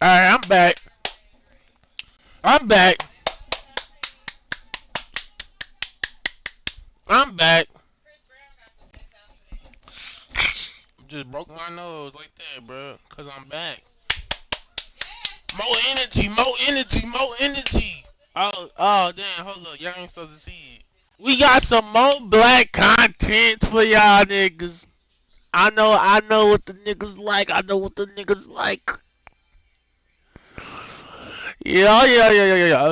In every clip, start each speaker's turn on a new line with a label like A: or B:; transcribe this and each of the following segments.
A: Alright, I'm back. I'm back. I'm back. Just broke my nose like that, bro. Cause I'm back. More energy, more energy, more energy. Oh, damn. Hold up. Y'all ain't supposed to see it. We got some more black content for y'all niggas. I know what the niggas like. I know what the niggas like. Yeah.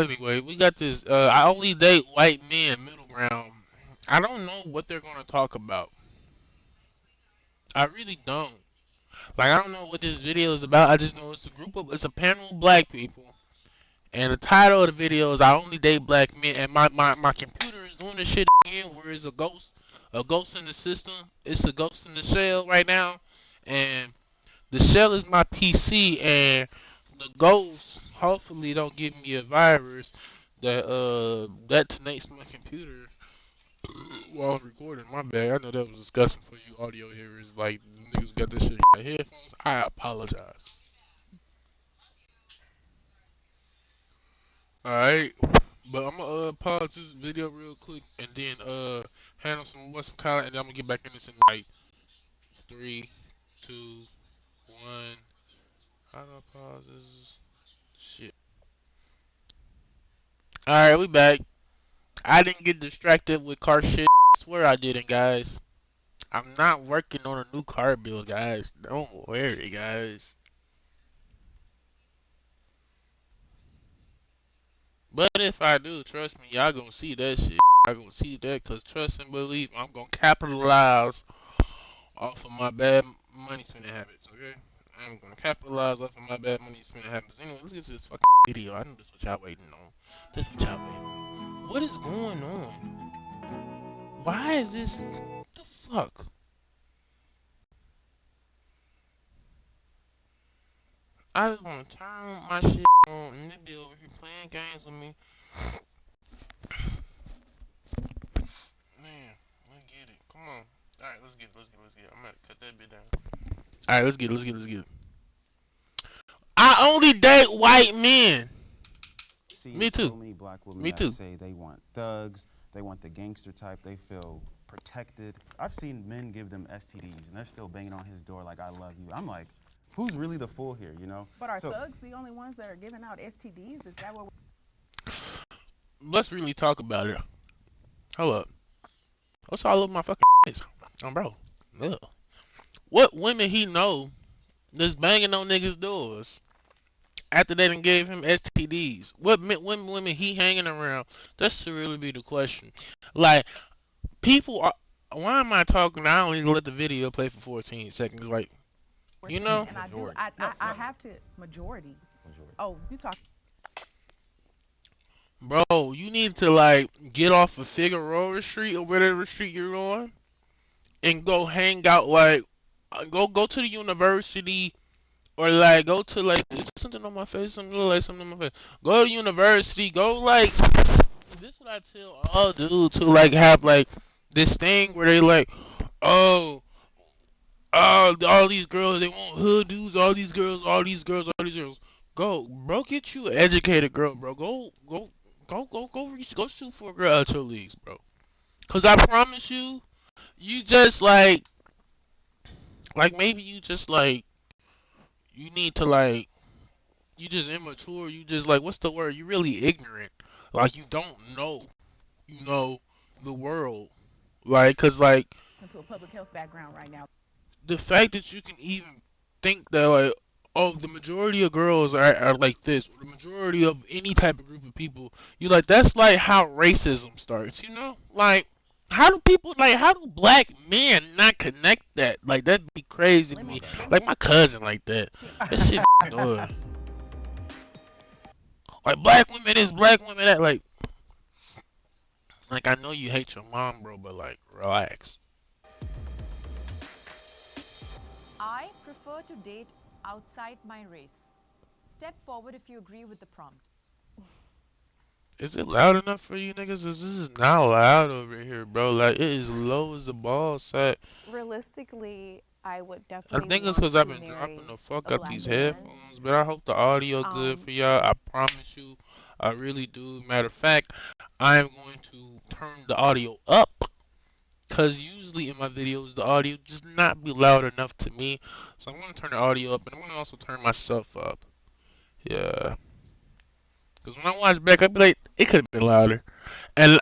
A: Anyway, we got this. I only date white men, middle ground. I don't know what they're gonna talk about. I really don't. Like, I don't know what this video is about. I just know it's a panel of black people. And the title of the video is I only date black men. And my computer is doing this shit again where it's a ghost in the system. It's a ghost in the shell right now. And the shell is my PC. And the ghost hopefully don't give me a virus that detonates my computer while I'm recording. My bad. I know that was disgusting for you audio hearers. Like, niggas got this shit in their headphones. I apologize. Alright. But I'm gonna pause this video real quick and then handle some kind and then I'm gonna get back in this in like 3, 2, 1. How do I pause this? Shit. Alright, we back. I didn't get distracted with car shit. I swear I didn't, guys. I'm not working on a new car bill, guys. Don't worry, guys. But if I do, trust me, y'all gonna see that shit. Y'all gonna see that, cause trust and believe, I'm gonna capitalize off of my bad money spending habits. Okay, I'm gonna capitalize off of my bad money spending habits. Anyway, let's get to this fucking video. I know this what y'all waiting on. This what y'all waiting on. What is going on? Why is this? What the fuck? I just wanna turn my shit on and they be over here playing games with me. Man, let's get it. Come on. Alright, let's get it. I'm gonna cut that bit down. Alright, let's get it. I only date white men.
B: See
A: Me too.
B: so many black women
A: Me
B: that
A: too.
B: say they want thugs, they want the gangster type, they feel protected. I've seen men give them STDs and they're still banging on his door like I love you. I'm like, who's really the fool here, you know?
C: But are thugs the only ones that are giving out STDs? Is that what
A: Let's really talk about it. Hold up. What's all over my fucking face? Oh, bro. Ugh. What women he know that's banging on niggas' doors after they done gave him STDs? What women he hanging around? That should really be the question. Like, people are. Why am I talking? I don't even let the video play for 14 seconds. Like,
C: we're
A: you
C: seeing?
A: know?
C: And I do.
B: Majority.
C: I have to majority.
B: Majority.
C: Oh, you talk.
A: Bro, you need to, like, get off of Figueroa Street or whatever street you're on and go hang out, like, go to the university or like go to like is something on my face? Something look like something on my face. Go to university. Go like this. Is what I tell all dudes to like have like this thing where they like, oh, all these girls they want hood dudes. All these girls. Go, bro. Get you an educated girl, bro. Go shoot for a girl at your leagues, bro. Cause I promise you, you just like maybe you just like you need to like you just immature. You just like what's the word? You really ignorant. Like you don't know. You know the world. Like cause like
C: Into a public health background right now.
A: the fact that you can even think that like oh the majority of girls are like this. Or the majority of any type of group of people. You like that's like how racism starts. You know like. How do black men not connect that? Like that'd be crazy to me. Like my cousin like that. That shit annoying. Like black women is black women that like I know you hate your mom, bro, but like relax.
D: I prefer to date outside my race. Step forward if you agree with the prompt.
A: Is it loud enough for you niggas? This is not loud over here, bro. Like it is low as a ball sack.
E: Realistically, I would
A: I
E: definitely
A: think it's
E: want
A: because I've
E: to
A: been dropping
E: marry
A: the fuck
E: a
A: out
E: black
A: these
E: man.
A: headphones, but I hope the audio good
E: Um,
A: for y'all. I promise you, I really do. Matter of fact, I am going to turn the audio up because usually in my videos the audio does not be loud enough to me. So I'm going to turn the audio up and I'm going to also turn myself up. Yeah, because when I watch back, I be like, it could have been louder. And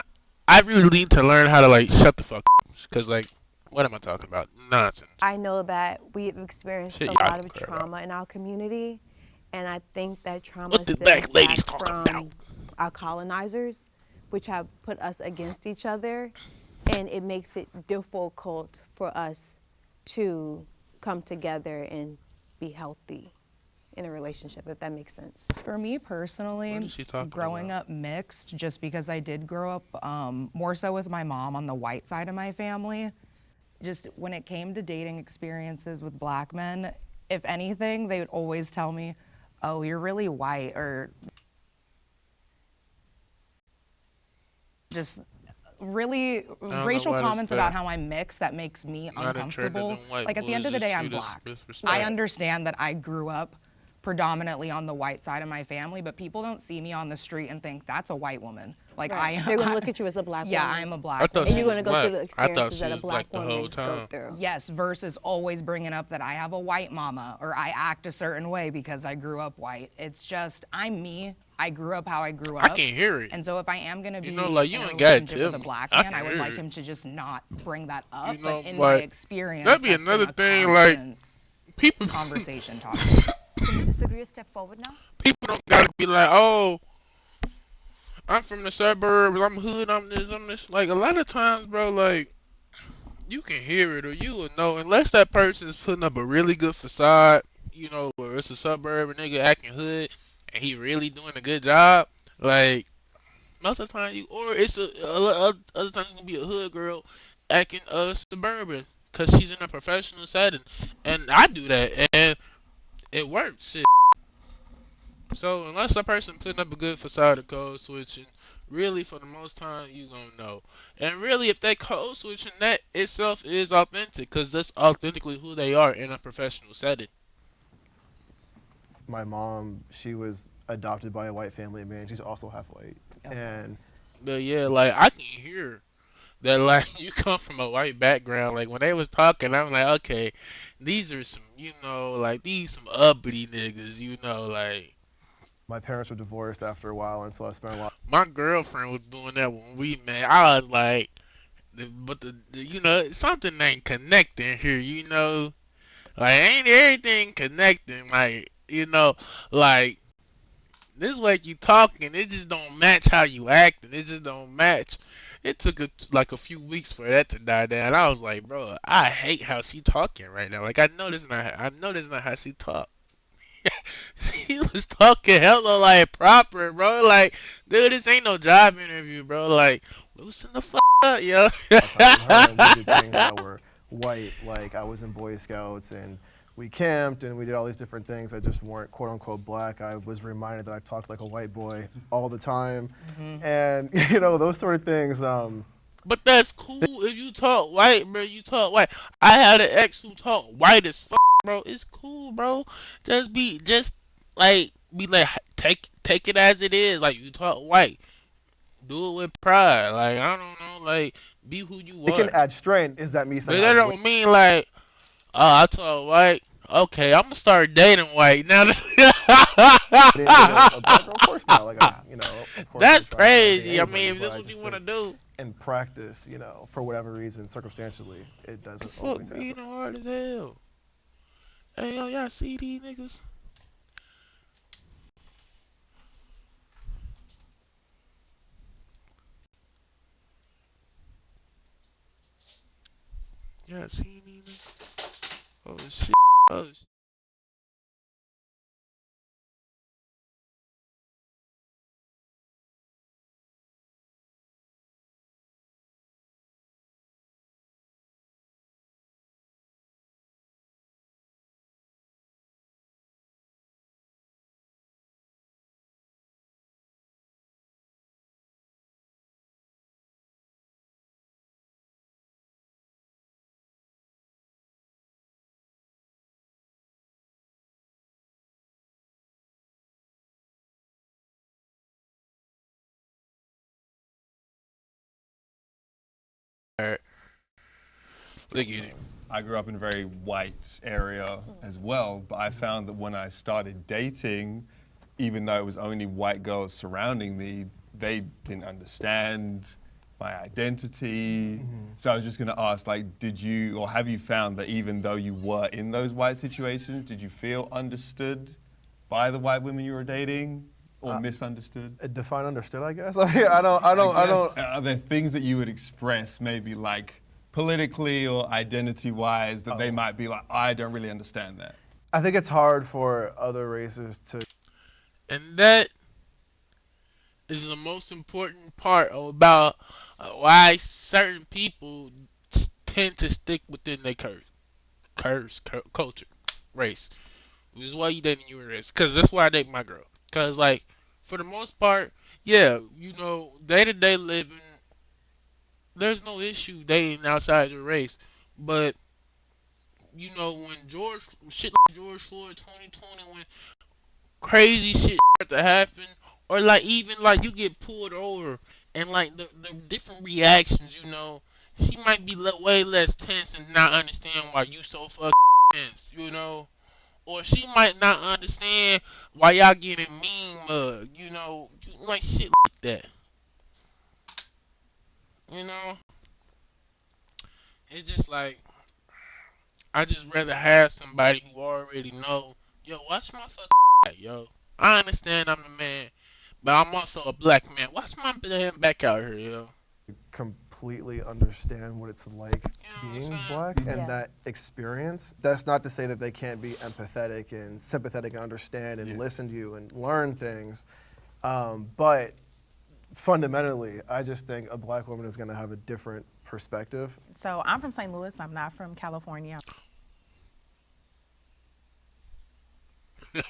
A: I really need to learn how to like shut the fuck up. Because like, what am I talking about? Nonsense.
E: I know that we've experienced
A: Shit,
E: a
A: y'all
E: lot
A: don't
E: of
A: care about.
E: trauma in our community, and I think that trauma
A: What the
E: stems
A: black
E: back
A: ladies talking about?
E: from our colonizers, which have put us against each other, and it makes it difficult for us to come together and be healthy in a relationship, if that makes sense.
F: For me
A: What
F: personally,
A: is she talking
F: growing
A: about?
F: up mixed, just because I did grow up more so with my mom on the white side of my family, just when it came to dating experiences with black men, if anything, they would always tell me, oh, you're really white, or just really
A: I don't know
F: racial
A: why this
F: comments about
A: that.
F: how I'm mixed that makes me
A: Not a trend of
F: uncomfortable.
A: them white
F: Like at the end
A: boys
F: of the
A: just
F: day, I'm
A: treat us
F: black.
A: with
F: I
A: respect.
F: understand that I grew up predominantly on the white side of my family, but people don't see me on the street and think that's a white woman. Like
E: Right. They're gonna look at you as a black
F: yeah,
E: woman,
F: I'm a
A: I
F: black
A: thought
E: and
A: she
E: you're
F: woman.
A: was
E: gonna go through
A: black.
E: the
A: I thought
E: experiences
A: she
E: that a
A: was
E: black
A: black the whole
E: woman go
A: time.
E: through.
F: Yes, versus always bringing up that I have a white mama or I act a certain way because I grew up white. It's just, I'm me. I grew up how I grew
A: I
F: up.
A: can hear it.
F: And so if I am going to
A: You know,
F: be
A: like you
F: in a
A: ain't gotta
F: relationship
A: tell
F: with a
A: me.
F: black
A: I
F: man,
A: can
F: I would
A: hear
F: like
A: it.
F: him to just not bring that
A: You
F: up. But
A: know,
F: in my
A: like
F: experience,
A: that'd be
F: that's been
A: another
F: a
A: thing. Like
F: constant
A: people,
F: conversation topic.
D: Can you disagree a step forward now?
A: people don't gotta be like, oh, I'm from the suburbs. I'm hood. I'm this. I'm this. Like a lot of times, bro. Like you can hear it or you will know unless that person is putting up a really good facade. You know, where it's a suburb and nigga acting hood and he really doing a good job. Like most of the time, you or it's other times it's gonna be a hood girl acting suburban because she's in a professional setting, and I do that and it works. Shit. So unless a person putting up a good facade of code switching, really for the most time you gonna know. And really, if that code switching that itself is authentic, because that's authentically who they are in a professional setting.
G: My mom, she was adopted by a white family, man. She's also half white.
F: Yep.
G: And
A: But yeah, like I can hear that like you come from a white background. Like when they was talking, I'm like, okay, these are some, like these some uppity niggas, like
G: my parents were divorced after a while, and so I spent a lot.
A: my girlfriend was doing that when we met. I was like, but something ain't connecting here, like ain't everything connecting, like like this way you talking, it just don't match how you acting. It just don't match. It took like a few weeks for that to die down. I was like, bro, I hate how she talking right now. Like I know this not how she talk. She was talking hella like proper, bro. Like, dude, this ain't no job interview, bro. Like, loosen the fuck up, yo.
G: Time with her, and we did things that were white. Like I was in Boy Scouts, and we camped, and we did all these different things that just weren't quote unquote black. I was reminded that I talked like a white boy all the time, and those sort of things.
A: But that's cool if you talk white, bro. You talk white. I had an ex who talked white as fuck, bro. It's cool, bro. Just like be like take it as it is. Like you talk white, do it with pride. Like I don't know, like be who you
G: It can
A: are.
G: add strain. Is that me saying
A: But
G: I
A: that
G: was?
A: don't mean like, oh, I talk white. Okay, I'm gonna start dating white now.
G: Didn't date a black girl? Of course not. Like of course I
A: That's
G: try not to date
A: crazy. I
G: anybody,
A: mean, if
G: but
A: this
G: I
A: what you
G: just
A: wanna
G: think
A: do,
G: in practice, for whatever reason, circumstantially, it
A: the
G: doesn't
A: fuck
G: always
A: being
G: happen.
A: hard as hell. Hey, yo, y'all see these niggas? Y'all see these niggas? Oh shit. Oh shit. Look at it.
H: I grew up in a very white area as well, but I found that when I started dating, even though it was only white girls surrounding me, they didn't understand my identity. So I was just gonna ask, like, did you or have you found that even though you were in those white situations, did you feel understood by the white women you were dating, or misunderstood?
G: Define understood, I guess. I don't.
H: Are there things that you would express, maybe like politically or identity-wise, that they might be like, I don't really understand that?
G: I think it's hard for other races to.
A: And that is the most important part about why certain people tend to stick within their culture, race. This is why you dating your race, cause that's why I date my girl. Cause like, for the most part, yeah, you know, day to day living, there's no issue dating outside your race. But you know, when shit like George Floyd 2020, when crazy shit start to happen, or like even like you get pulled over and like the different reactions, you know, she might be way less tense and not understand why you so fucking tense, you know, or she might not understand why y'all getting mean mug, you know, like shit like that, you know. It's just like I just rather have somebody who already know, yo, watch my fucking back, yo. I understand I'm the man, but I'm also a black man. Watch my damn back out here, yo.
G: Completely understand what it's like
A: You know what
G: being
A: I'm saying?
G: black and that experience. That's not to say that they can't be empathetic and sympathetic and understand and listen to you and learn things. But fundamentally, I just think a black woman is going to have a different perspective.
C: So I'm from St. Louis. I'm not from California. I'm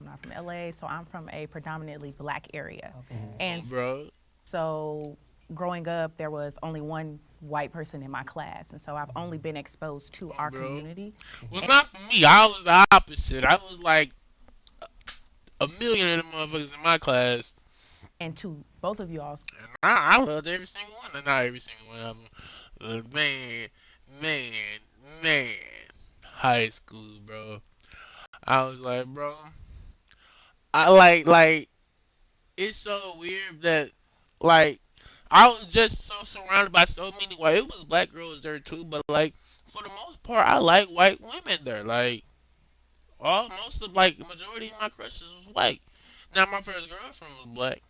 C: not from LA, so I'm from a predominantly black area. And
A: Bro,
C: so growing up, there was only one white person in my class, and so I've only been exposed to our
A: bro.
C: community.
A: Well, not for me. I was the opposite. I was like a million of them motherfuckers in my class.
C: And to both of you all,
A: I loved every single one, and not every single one of them. Man, man, man. High school, bro. I was like, bro. I like. It's so weird that, like, I was just so surrounded by so many white. It was black girls there too, but like for the most part, I like white women there. Like most of like the majority of my crushes was white. Now my first girlfriend was black.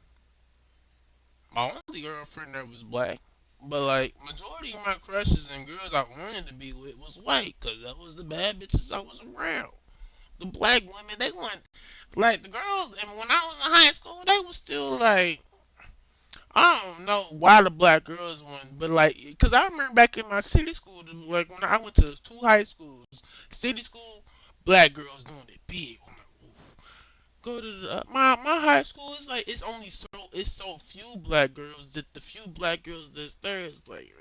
A: My only girlfriend there was black. But like majority of my crushes and girls I wanted to be with was white, cause that was the bad bitches I was around. The black women they weren't like the girls, and when I was in high school, they was still like I don't know why the black girls went, but like, cause I remember back in my city school, like when I went to two high schools, city school, black girls doing it big. I'm like, ooh. Go to my high school. It's like it's so few black girls that the few black girls that's there is like.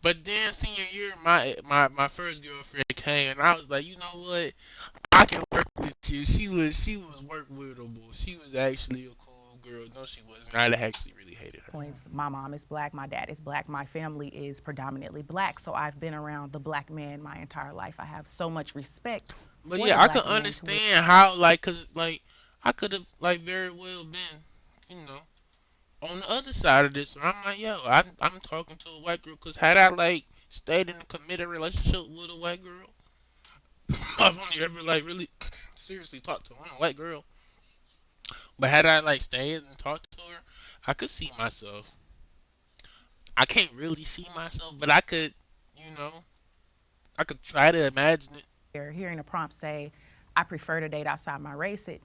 A: But then senior year, my first girlfriend came, and I was like, you know what? I can work with you. She was workable. She was actually a cool girl. No, she wasn't. I actually really hated her.
C: points, my mom is black, my dad is black, my family is predominantly black. So I've been around the black man my entire life. I have so much respect.
A: But
C: for
A: yeah,
C: the
A: I
C: black
A: could
C: man to where
A: understand how like, cause like I could have like very well been, you know, on the other side of this. Where I'm like, yo, I'm talking to a white girl. Cause had I like stayed in a committed relationship with a white girl, I've only ever like really seriously talked to one white girl. But had I like stayed and talked to her, I could see myself. I can't really see myself, but I could, you know, I could try to imagine it.
C: hearing a prompt say, I prefer to date outside my race, it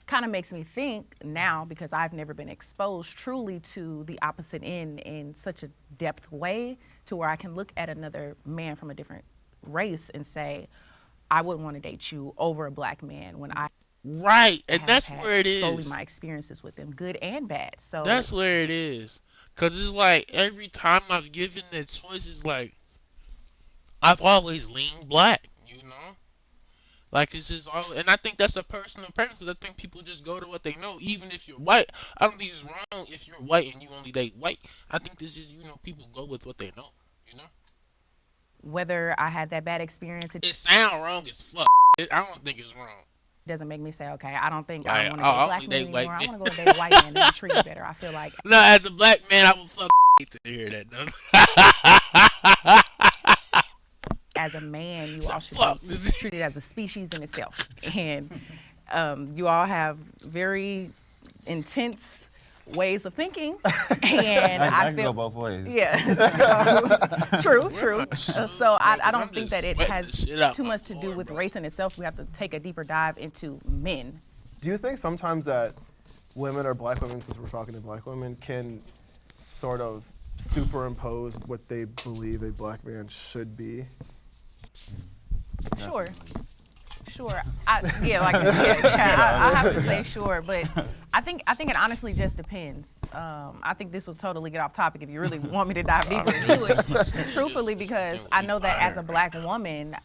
C: kind of makes me think now, because I've never been exposed truly to the opposite end in such a depth way, to where I can look at another man from a different race and say, I wouldn't want to date you over a black man when I
A: Right, and
C: have
A: that's
C: had
A: where it
C: solely
A: is.
C: my experiences with them, good and bad. So
A: That's where it is. Cause it's like every time I've given the choice, it's like I've always leaned black, you know. Like it's just all, and I think that's a personal preference. 'Cause I think people just go to what they know, even if you're white. I don't think it's wrong if you're white and you only date white. I think this is, people go with what they know. You know,
C: Whether I had that bad experience, it
A: it sound wrong as fuck. I don't think it's wrong.
C: doesn't make me say, okay, I don't think I
A: Like,
C: don't want to date
A: I
C: black
A: only
C: men
A: date white
C: anymore. I
A: men.
C: want to go and date a white man and be treated better. I feel like
A: No, as a black man, I would fuck to hear that. No.
C: as a man, you
A: So
C: all should
A: fuck
C: be
A: this.
C: treated as a species in itself. And you all have very intense ways of thinking, and
B: That
C: I
B: can go
C: feel
B: both ways.
C: yeah. So, true,
A: Where
C: true.
A: my shoes,
C: So
A: bro?
C: I
A: 'Cause
C: don't
A: I'm
C: think
A: just
C: that it
A: sweating
C: has
A: the shit out
C: too
A: my
C: much to do
A: floor,
C: with
A: bro.
C: race in itself. We have to take a deeper dive into men.
G: Do you think sometimes that women or black women, since we're talking to black women, can sort of superimpose what they believe a black man should be?
C: Sure.
B: Definitely.
C: Sure. I have to say sure, but I think it honestly just depends. I think this will totally get off topic if you really want me to dive deeper into it. Truthfully, because I know that as a black woman,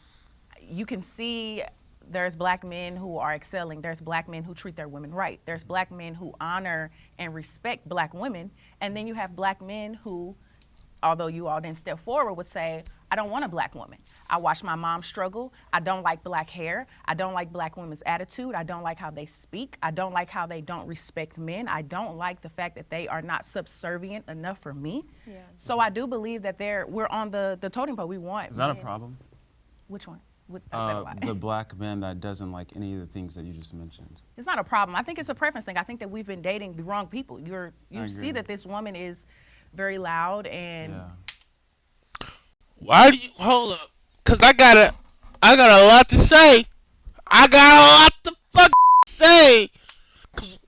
C: you can see there's black men who are excelling. There's black men who treat their women right. There's black men who honor and respect black women, and then you have black men who, although you all didn't step forward, would say, I don't want a black woman. I watched my mom struggle. I don't like black hair. I don't like black women's attitude. I don't like how they speak. I don't like how they don't respect men. I don't like the fact that they are not subservient enough for me.
E: Yeah.
C: So I do believe that we're on the totem pole. We want
B: Is that a
C: men.
B: problem?
C: Which one? I said a lot.
B: The black man that doesn't like any of the things that you just mentioned.
C: It's not a problem. I think it's a preference thing. I think that we've been dating the wrong people. You
B: I
C: see
B: agree.
C: that this woman is very loud and
B: Yeah.
A: Why do you hold up? Cause I got a lot to say. I got a lot to fucking say. Cause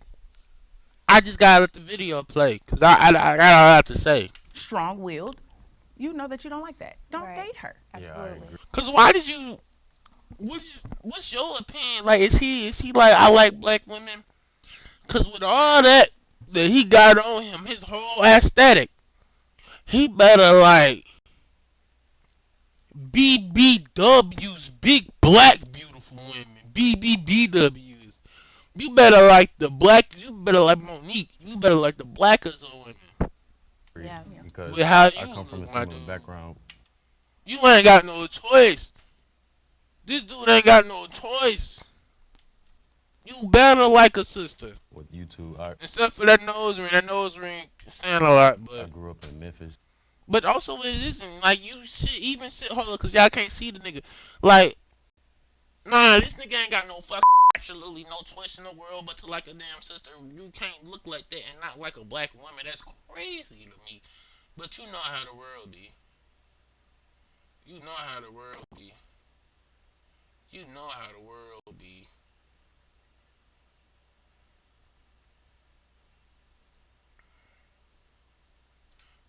A: I just gotta let the video play. Cause I got a lot to say.
C: strong-willed. You know that you don't like that. Don't
E: Right.
C: date her.
E: Absolutely.
A: Cause why did you? What's your opinion? Like, is he like, I like black women? Cause with all that he got on him, his whole aesthetic, he better like BBWs, big black beautiful women, BBBWs. You better like the black. You better like Monique. You better like the blackest of women.
E: Yeah.
I: Because
A: With how
I: I
A: you
I: come from a
A: look, my
I: similar
A: dude.
I: background.
A: You ain't got no choice. This dude ain't got no choice. You better like a sister.
I: With you two, I
A: Except for that nose ring. That nose ring saying a lot, but
I: grew up in Memphis.
A: also it isn't like you should even sit. Hold on, cause y'all can't see the nigga. Like, nah, this nigga ain't got no fucking absolutely no choice in the world but to like a damn sister. You can't look like that and not like a black woman. That's crazy to me. But you know how the world be. You know how the world be. You know how the world be.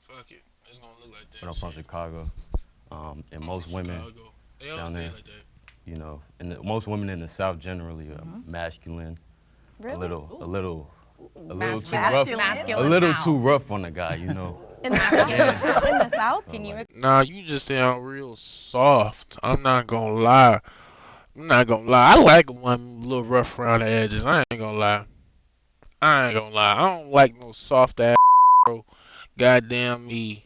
A: Fuck it. It's gonna look like that.
I: But I'm from
A: shit.
I: Chicago, and
A: I'm
I: most
A: from
I: women,
A: Chicago. They always
I: down
A: say
I: there.
A: it like that.
I: you know, and most women in the South generally are masculine,
E: Really?
I: a little too
C: Masculine.
I: rough,
F: Masculine
I: a little
F: how?
I: too rough on the guy, you know.
E: In the South? In the South? Can you?
I: Like,
A: Nah, you just sound real soft. I'm not gonna lie. I'm not gonna lie. I like one little rough around the edges. I ain't gonna lie. I ain't gonna lie. I don't like no soft ass, bro. Goddamn me,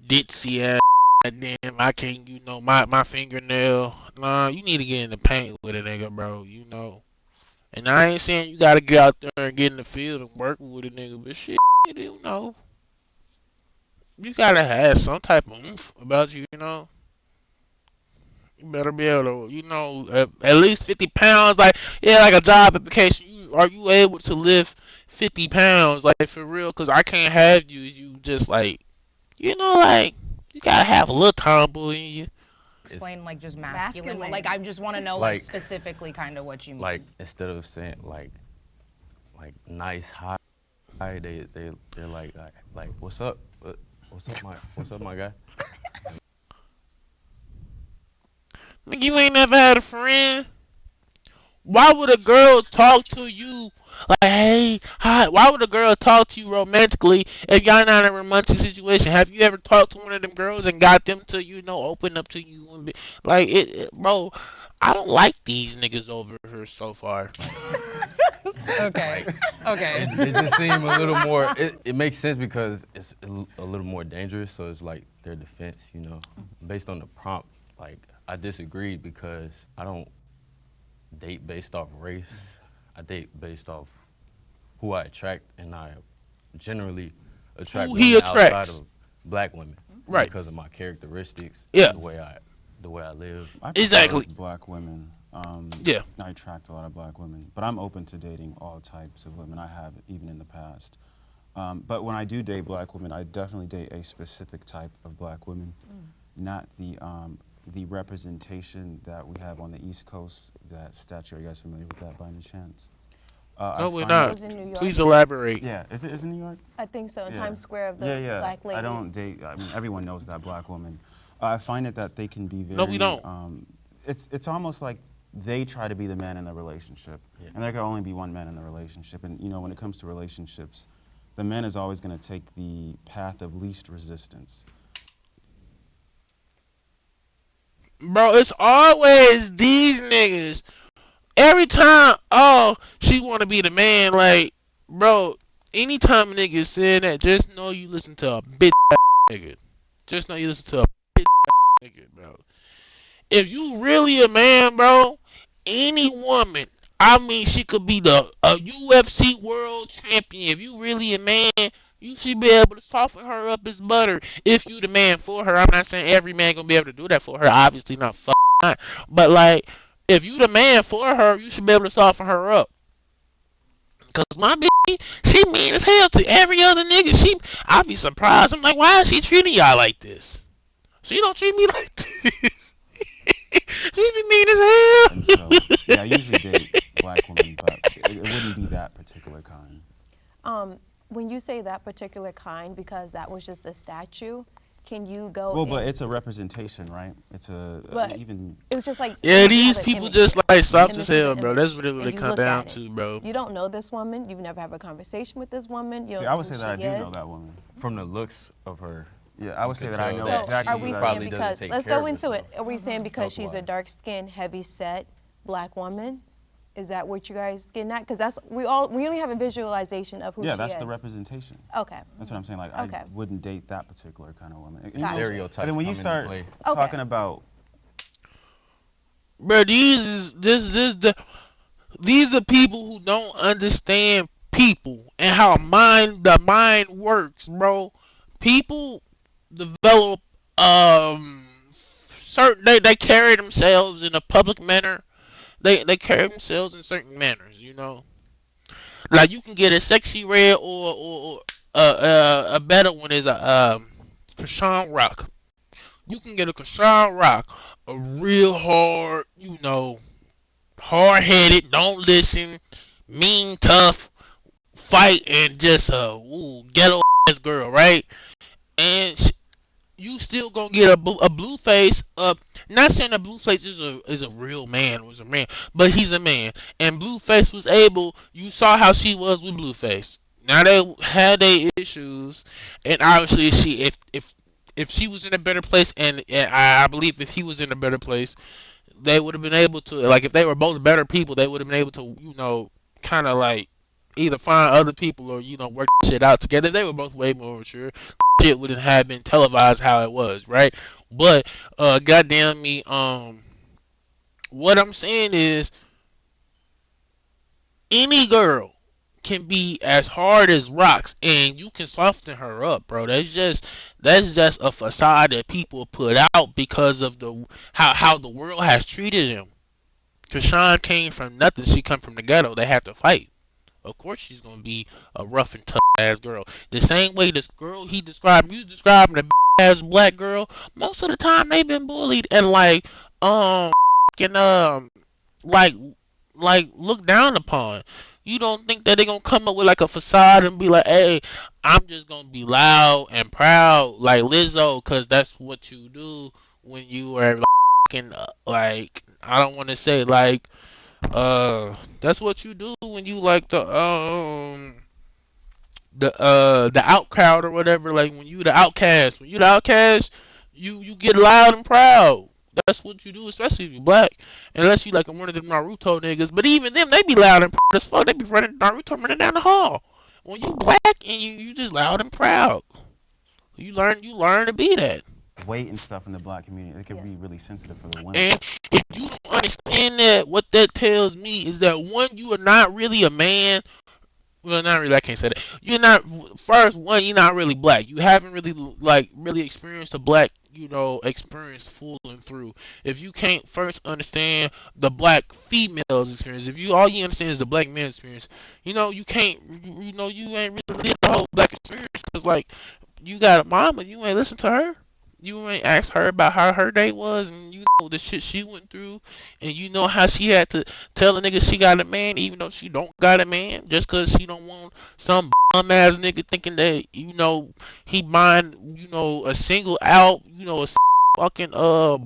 A: ditzy ass. Goddamn, I can't. My fingernail. Nah, you need to get in the paint with a nigga, bro. And I ain't saying you gotta get out there and get in the field and work with a nigga, but shit, you gotta have some type of oomph about you, you know. You better be able to, at least 50 pounds. Like, yeah, like a job application. Are you able to lift 50 pounds, like, for real? Because I can't have you just, like, like, you gotta have a little tomboy in you.
F: Explain like just masculine.
C: Masculine.
F: Like I just want to know
I: Like-
F: specifically kind of what you mean.
I: like instead of saying like nice high, they're like what's up, what's up my guy.
A: Nigga, you ain't never had a friend. Why would a girl talk to you like, hey, hi? Why would a girl talk to you romantically if y'all not in a romantic situation? Have you ever talked to one of them girls and got them to, open up to you and be like, bro? I don't like these niggas over here so far.
F: Okay.
I: Like
F: Okay.
I: it just seemed a little more. It makes sense because it's a little more dangerous. So it's like their defense, you know, based on the prompt. Like I disagreed because I don't date based off race. I date based off who I attract, and I generally attract
A: Who he
I: women outside
A: attracts.
I: of black women
A: Right.
I: because of my characteristics,
A: Yeah.
I: the way I live.
B: I prefer
A: Exactly.
B: black women.
A: Yeah.
B: I attract a lot of black women, but I'm open to dating all types of women. I have even in the past. But when I do date black women, I definitely date a specific type of black women, not the representation that we have on the East Coast. That statue. Are you guys familiar with that by any chance? I
A: No, we're
B: find
E: It
B: that.
A: not.
E: was in New York.
A: Please elaborate.
B: Yeah, is it New York?
E: I think so. In
B: Yeah.
E: Times Square of the
B: Yeah, yeah.
E: black lady.
B: I don't date. I mean, everyone knows that black woman. I find it that they can be
A: No, we
B: very.
A: don't.
B: It's almost like they try to be the man in the relationship,
I: Yeah.
B: and there can only be one man in the relationship. And you know, when it comes to relationships, the man is always going to take the path of least resistance.
A: Bro, it's always these niggas. Every time, oh, she want to be the man. Like, bro, anytime a nigga say that, just know you listen to a bitch nigga. Just know you listen to a bitch nigga, bro. If you really a man, bro, any woman, I mean, she could be the a UFC world champion. If you really a man, you should be able to soften her up as butter. If you the man for her, I'm not saying every man gonna be able to do that for her. Obviously not, not. But like, if you the man for her, you should be able to soften her up. Cause my bitch, she mean as hell to every other nigga. I'd be surprised. I'm like, why is she treating y'all like this? She don't treat me like this. She be mean as
B: And so, yeah, I
A: hell.
B: usually date black women, but it wouldn't be that particular kind.
E: When you say that particular kind, because that was just a statue, can you go?
B: Well, but it's a representation, right? It's
E: But
B: even.
E: it was just like
A: Yeah,
E: you
A: these
E: have an
A: people
E: image
A: just
E: here.
A: like soft
E: Image
A: as
E: is
A: hell,
E: an
A: bro.
E: image,
A: That's what it
E: and
A: really
E: you
A: come
E: look
A: down
E: at it.
A: to, bro.
E: You don't know this woman. You've never had a conversation with this woman. You don't
B: See,
E: know
B: I would
E: who
B: say that I
E: she
B: do
E: is.
B: know that woman.
I: From the looks of her,
B: Yeah, I
I: you
B: would say
I: could
B: that I
I: tell
B: know
E: So
I: that
B: exactly
E: are
I: she
E: we
B: who that
E: saying
I: probably
B: is.
I: doesn't
E: because
I: take
E: let's
I: care
E: go
I: of
E: into it?
I: herself
E: Are we saying because she's a
I: health-wise.
E: dark-skinned, heavy-set black woman? Is that what you guys getting at? Because that's we only have a visualization of who
B: Yeah,
E: she
B: that's
E: is.
B: the representation.
E: Okay.
B: That's what I'm saying. Like,
E: Okay.
B: I wouldn't date that particular kind of woman. And, you
E: Gotcha.
B: know,
I: Stereotypes
B: and then when you
I: come into
B: start
I: play.
B: talking
E: Okay.
B: about,
A: Bro, these are people who don't understand people and how the mind works, bro. People develop certain they carry themselves in a public manner. They carry themselves in certain manners, you know. Like you can get a sexy red or a better one is a Krishan Rock. You can get a Krishan Rock, a real hard, you know, hard headed, don't listen, mean, tough, fight, and just a ghetto ass girl, right? And you still gonna get a blue face. Not saying a blue face is a real man, was a man, but he's a man. And Blueface was able. You saw how she was with Blueface. Now they had their issues, and obviously if she was in a better place, and I believe if he was in a better place, they would have been able to, like, if they were both better people, they would have been able to, kind of like either find other people or work shit out together. If they were both way more mature, shit wouldn't have been televised how it was, right? But goddamn me, what I'm saying is any girl can be as hard as rocks and you can soften her up, bro. That's just a facade that people put out because of the how the world has treated him. Krishan came from nothing. She come from the ghetto. They had to fight. Of course, she's gonna be a rough and tough ass girl. The same way this girl he described, you describing the ass black girl. Most of the time, they've been bullied and um, and like, looked down upon. You don't think that they're gonna come up with like a facade and be like, "Hey, I'm just gonna be loud and proud like Lizzo," cause that's what you do when you are like, I don't want to say like that's what you do when you like the out or whatever. Like when you the outcast, you get loud and proud. That's what you do, especially if you black. Unless you like one of them Naruto niggas. But even them, they be loud and proud as fuck. They be running Naruto running down the hall. When you black and you just loud and proud. You learn to be that.
B: Weight and stuff in the black community, it can be really sensitive for the women.
A: And if you don't understand that, what that tells me is that one, you are not really a man. Well, not really. I can't say that. You're not. First, one, you're not really black. You haven't really really experienced a black, experience full and through. If you can't first understand the black female's experience, if you all you understand is the black man's experience, you can't. You ain't really lived the whole black experience. Cause like, you got a mama, you ain't listen to her. You ain't asked her about how her day was, and you know the shit she went through, and you know how she had to tell a nigga she got a man, even though she don't got a man, just cause she don't want some bum ass nigga thinking that he buying a single out, a fucking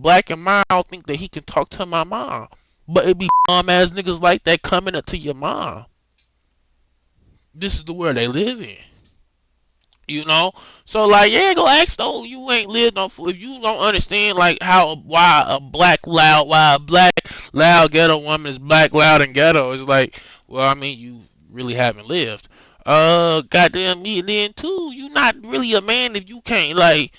A: black and mild think that he can talk to my mom, but it be bum ass niggas like that coming up to your mom. This is the world they live in. So like, yeah, go ask though. You ain't lived no fool. If you don't understand like why a black loud ghetto woman is black loud and ghetto, it's like, well, I mean, you really haven't lived. Goddamn me, and then too, you not really a man if you can't like,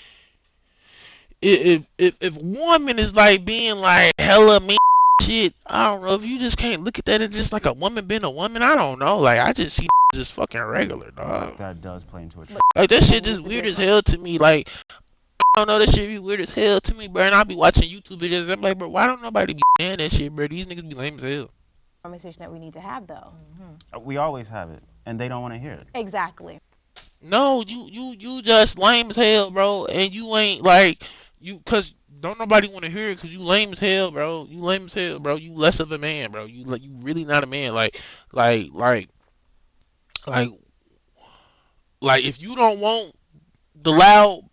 A: if woman is like being like hella mean shit. I don't know if you just can't look at that as just like a woman being a woman. I don't know. Like I just see just fucking regular, dog.
B: That does play into it.
A: Like that shit just weird as hell to me. Like I don't know, that shit be weird as hell to me, bro. And I be watching YouTube videos. I'm like, bro, why don't nobody be saying that shit, bro? These niggas be lame as hell.
E: Conversation that we need to have, though.
B: We always have it, and they don't want to hear it.
E: Exactly.
A: No, you just lame as hell, bro. And you ain't like cause don't nobody want to hear it, cause you lame as hell, bro. You lame as hell, bro. You less of a man, bro. You really not a man. Like like like if you don't want the loud,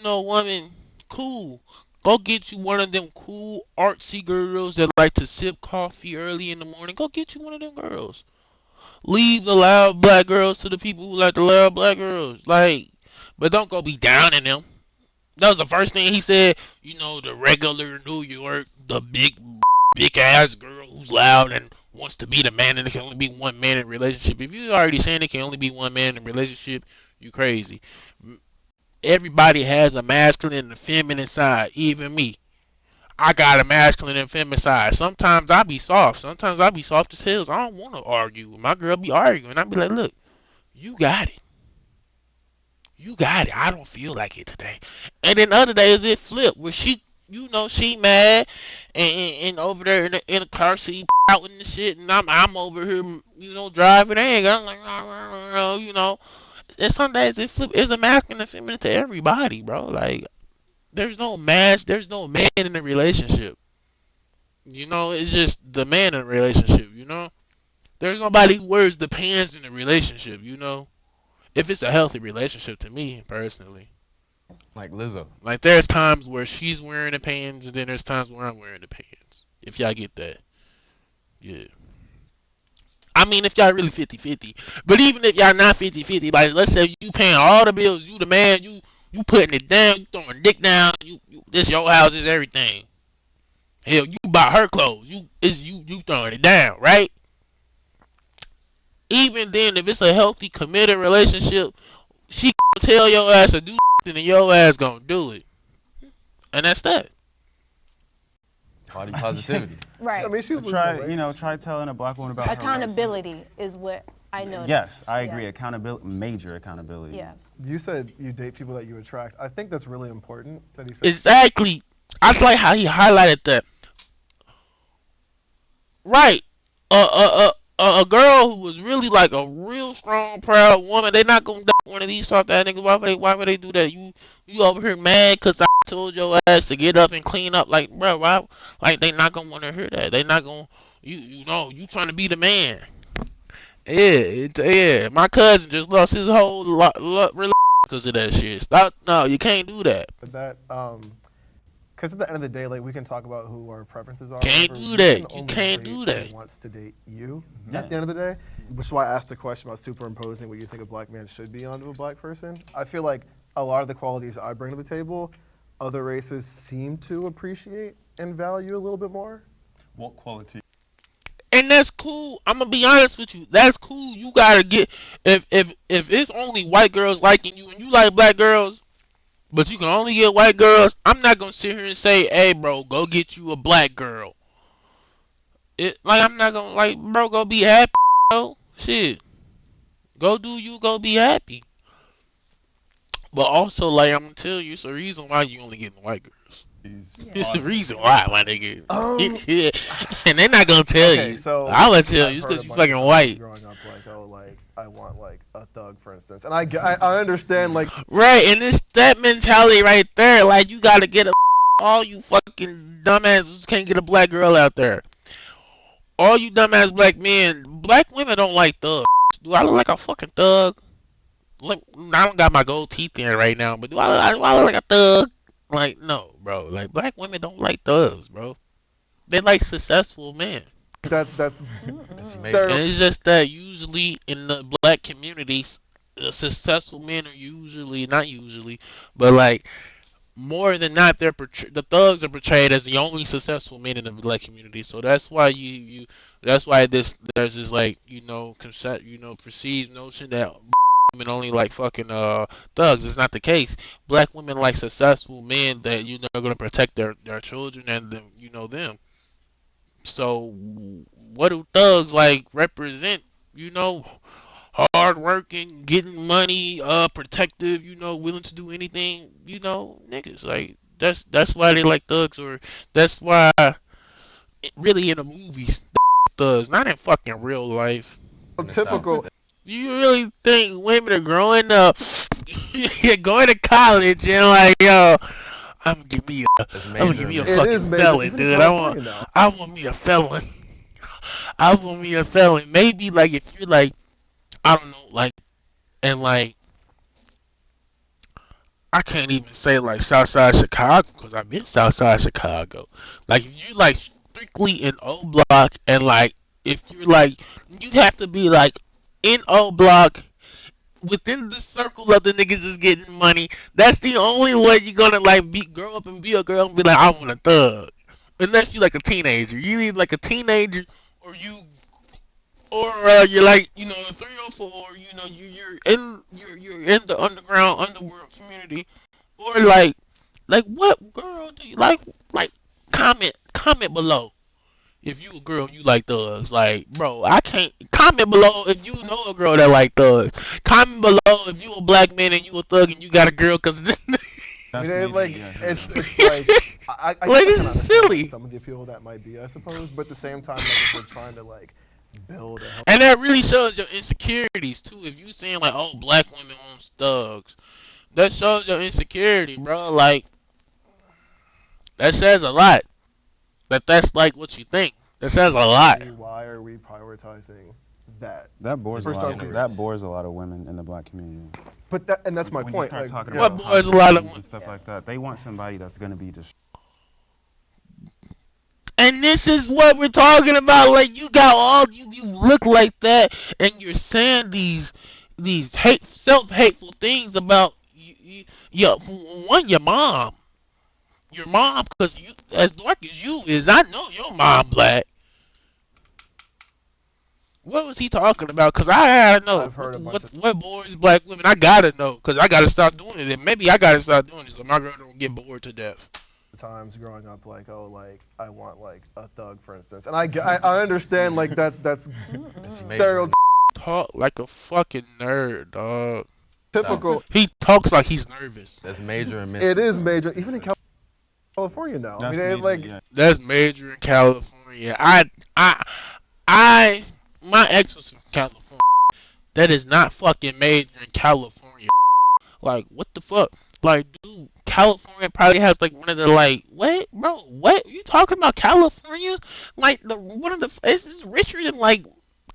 A: woman, cool. Go get you one of them cool artsy girls that like to sip coffee early in the morning. Go get you one of them girls. Leave the loud black girls to the people who like the loud black girls. Like, but don't go be down in them. That was the first thing he said. The regular New York, the big ass girl who's loud and wants to be the man, and there can only be one man in a relationship. If you already saying there can only be one man in a relationship, you crazy. Everybody has a masculine and a feminine side, even me. I got a masculine and feminine side. Sometimes I be soft. Sometimes I be soft as hell. I don't want to argue. My girl be arguing. I be like, look, you got it. You got it. I don't feel like it today. And then other days it flip where she mad and over there in the car seat out and the shit, and I'm over here, driving anger. I'm like, And some days it flip. It's a masculine and feminine to everybody, bro. Like there's no man in a relationship. It's just the man in a relationship. There's nobody who wears the pants in a relationship. If it's a healthy relationship to me personally.
I: Like Lizzo.
A: Like there's times where she's wearing the pants, and then there's times where I'm wearing the pants. If y'all get that, yeah. I mean, if y'all really 50-50. But even if y'all not 50-50, like let's say you paying all the bills, you the man, you putting it down, you throwing dick down, you this your house, is everything. Hell, you buy her clothes, you throwing it down, right? Even then, if it's a healthy, committed relationship, she gonna tell your ass to do something, and your ass gonna do it, and that's that.
I: Body positivity.
E: Right.
G: I mean, she's
B: Try telling a black woman about her
E: Accountability is what I noticed.
B: Yes, I agree.
E: Yeah.
B: Accountability, major accountability.
E: Yeah.
G: You said you date people that you attract. I think that's really important that he said.
A: Exactly. I like how he highlighted that. Right. A girl who was really like a real strong, proud woman. They not gonna date one of these soft ass niggas. Why would they do that? You over here mad cause I told your ass to get up and clean up. Like, bro, why? Like they not gonna want to hear that. They not gonna. You trying to be the man. Yeah. My cousin just lost his whole relationship because of that shit. Stop. No, you can't do that.
G: But that, because at the end of the day, like we can talk about who our preferences are.
A: Can't
G: whatever,
A: do
G: you
A: that.
G: can
A: You
G: only
A: can't
G: date
A: do
G: who
A: that.
G: wants to date you
B: Yeah.
G: at the end of the day, which is why I asked the question about superimposing what you think a black man should be onto a black person. I feel like a lot of the qualities I bring to the table other races seem to appreciate and value a little bit more.
H: What quality?
A: And that's cool. I'm gonna be honest with you. That's cool. You gotta get if it's only white girls liking you and you like black girls, but you can only get white girls. I'm not gonna sit here and say, "Hey, bro, go get you a black girl." I'm not gonna like, bro, go be happy. Bro. Shit, go do you. Go be happy. But also, like, I'm gonna tell you, it's a reason why you only getting white girls. It's the reason why, my nigga. And they're not gonna tell
G: Okay,
A: you.
G: so
A: I'm gonna tell
G: I've
A: you, it's
G: heard
A: because
G: a
A: you
G: bunch of
A: fucking
G: times
A: white.
G: growing up, like, oh, like I want like a thug, for instance, and I understand like
A: Right, and it's that mentality right there. Like, you gotta get a. All you fucking dumbasses can't get a black girl out there. All you dumbass black men, black women don't like thugs. Do I look like a fucking thug? Look, I don't got my gold teeth in right now, but do I look like a thug? Like, no, bro. Like, black women don't like thugs, bro. They like successful men.
G: that's
I: That's
A: And
I: major.
A: it's just that usually in the black communities, successful men are usually, not usually, but like more than not, the thugs are portrayed as the only successful men in the black community. So that's why that's why there's this like perceived notion that women only like fucking thugs. It's not the case. Black women like successful men that are gonna protect their children and them. So what do thugs like represent? You know, hard working, getting money, protective, willing to do anything, niggas. Like that's why they like thugs, or that's why really in the movies thugs, not in fucking real life.
H: In the South.
G: typical.
A: You really think women are growing up, going to college and like, yo, I'm gonna give me a,
I: That's
A: I'm gonna
I: major.
A: give me a
G: It is
A: fucking
G: major,
A: felon,
G: even in
A: dude.
G: California now.
A: I want me a felon. I want me a felon. Maybe like if you're like, I don't know, like, and like I can't even say like Southside Chicago because I've been Southside Chicago. Like if you like strictly in O Block and like if you're like you have to be like in O Block within the circle of the niggas is getting money. That's the only way you're gonna like grow up and be a girl and be like I want a thug. Unless you like a teenager, you need like a teenager or you're like 304, you're in the underworld community, or like what girl do you like comment below if you a girl and you like thugs. Like, bro, I can't comment below if you know a girl that like thugs. Comment below if you a black man and you a thug and you got a girl, cause
G: I
B: That's
G: mean,
B: major,
G: like
B: yeah.
G: it's like I
A: Like,
G: guess
A: this
G: I can
A: is
G: understand
A: silly.
G: like, some of the appeal that might be, I suppose, but at the same time, like if we're trying to like build a healthy
A: and that really shows your insecurities too. If you saying like, oh, black women want thugs, that shows your insecurity, bro. Like, that says a lot. That's like what you think. That says a lot.
G: why are we prioritizing that?
B: That bores
G: For
B: a lot.
G: some
B: Of,
G: people.
B: that bores a lot of women in the black community.
G: But that's my
B: When
G: point.
B: you start
G: Like,
B: talking
G: you
A: What
B: about
G: know,
A: boys a lot of
B: and stuff like that, they want somebody that's gonna be
A: And this is what we're talking about. Like, you got you look like that, and you're saying these self-hateful things about your mom. Your mom, because you, as dark as you is, I know your mom black. What was he talking about? Because I gotta know.
G: I've heard a bunch of
A: What boys, black women, I gotta know. Because I gotta stop doing it. And maybe I gotta stop doing it so my girl don't get bored to death.
G: times growing up, like, oh, like I want like a thug, for instance, and I understand like that's
I: That's
G: stereotypical.
I: major.
A: Talk like a fucking nerd, dog. He talks like he's nervous.
I: That's major and
G: It is major, even in California now. I
B: that's
G: mean,
B: major,
G: like
B: yeah.
A: That's major in California. My ex was from California. That is not fucking major in California. Like, what the fuck? Like, dude, California probably has like one of the like, what, bro? What you talking about? California? Like it's richer than like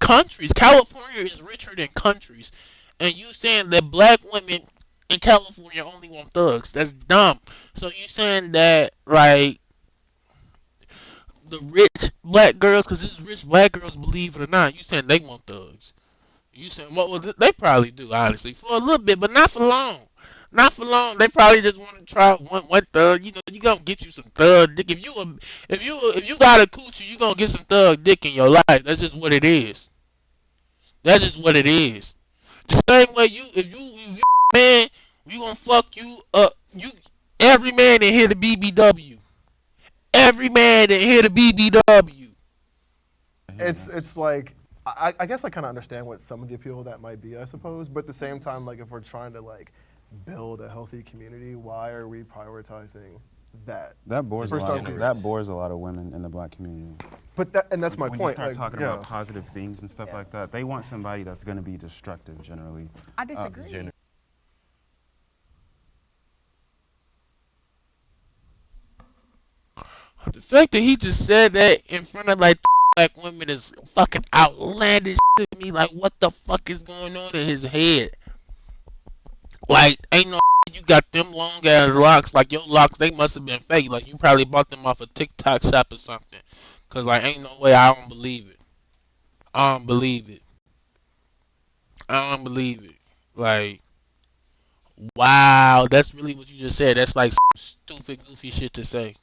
A: countries. California is richer than countries, and you saying that black women in California only want thugs? That's dumb. So you saying that like the rich black girls, because these rich black girls, believe it or not, you saying they want thugs? You saying well they probably do, honestly, for a little bit, but not for long. Not for long. They probably just want to try one thug. You know, you gonna get you some thug dick. If you got a coochie, you gonna get some thug dick in your life. That's just what it is. That's just what it is. The same way if you man, you gonna fuck you up. You every man that hit a BBW. Every man that hit a BBW.
G: It's like I guess I kind of understand what some of the appeal of that might be, I suppose. But at the same time, like if we're trying to like build a healthy community, why are we prioritizing that?
B: That bores a
G: For
B: lot.
G: some
B: Of,
G: people.
B: that bores a lot of women in the black community.
G: But that's my
B: When
G: point.
B: you start
G: Like,
B: talking
G: yeah.
B: about positive things and stuff like that, they want somebody that's going to be destructive generally.
C: I disagree.
A: The fact that he just said that in front of like black women is fucking outlandish to me. Like, what the fuck is going on in his head? Like, ain't no you got them long ass locks. Like, your locks, they must have been fake. Like, you probably bought them off a TikTok shop or something. Cause like, ain't no way. I don't believe it. I don't believe it. I don't believe it. Like, wow, that's really what you just said. That's like some stupid, goofy shit to say.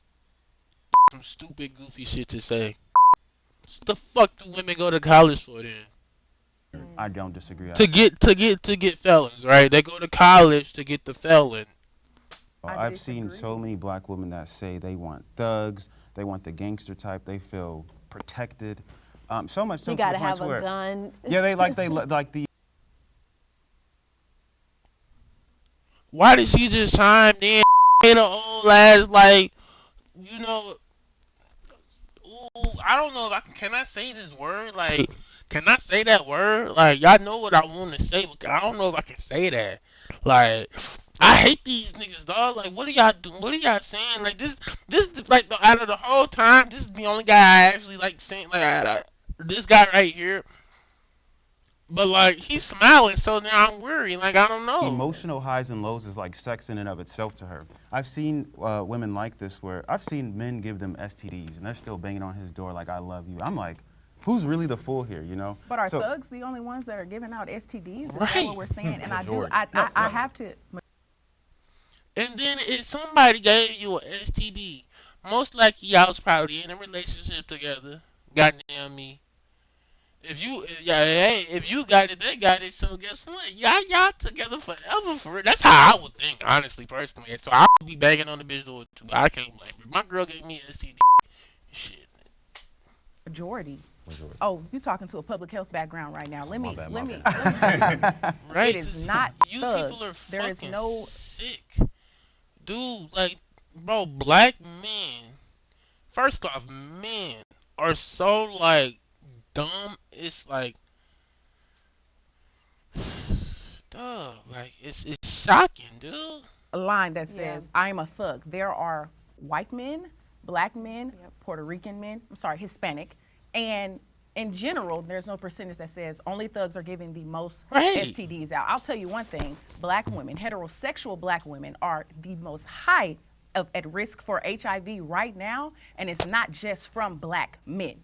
A: Some stupid, goofy shit to say. What the fuck do women go to college for then?
B: I don't disagree.
A: To get felons, right? They go to college to get the felon.
B: I've seen so many black women that say they want thugs, they want the gangster type, they feel protected. So much so
E: You
B: to the
E: gotta
B: point
E: have
B: to
E: a
B: where,
E: gun.
B: yeah, they like the.
A: Why did she just chime in? Hit her old ass like, you know. Ooh, I don't know if can I say this word? Like, can I say that word? Like, y'all know what I want to say, but I don't know if I can say that. Like, I hate these niggas, dog. Like, what are y'all doing? What are y'all saying? Like, this, like, out of the whole time, this is the only guy I actually like saying. Like, this guy right here. But like, he's smiling, so now I'm worried. Like, I don't know.
B: Emotional highs and lows is like sex in and of itself to her. I've seen women like this where I've seen men give them STDs and they're still banging on his door like, I love you. I'm like, who's really the fool here, you know?
C: But are thugs the only ones that are giving out STDs? Is that
A: Right.
C: what we're saying? And
I: Majority.
C: I have to.
A: And then if somebody gave you an STD, most likely y'all was probably in a relationship together. Goddamn me. If you got it, they got it. So guess what? Y'all together forever for it. That's how I would think, honestly, personally. So I would be banging on the bitch door too. I can't blame her. My girl gave me an STD. Shit.
C: Majority. Oh, you talking to a public health background right now. Let me
A: Right.
C: It is not
A: you
C: thugs.
A: people are
C: There is
A: fucking
C: no
A: sick. Dude, like, bro, black men, first off, men are so, like, dumb. It's like, duh, like, it's shocking, dude.
C: a line that says, I am a thug. There are white men, black men, Puerto Rican men, I'm sorry, Hispanic, and in general, there's no percentage that says only thugs are giving the most STDs out. I'll tell you one thing, black women, heterosexual black women are the most high at risk for HIV right now, and it's not just from black men.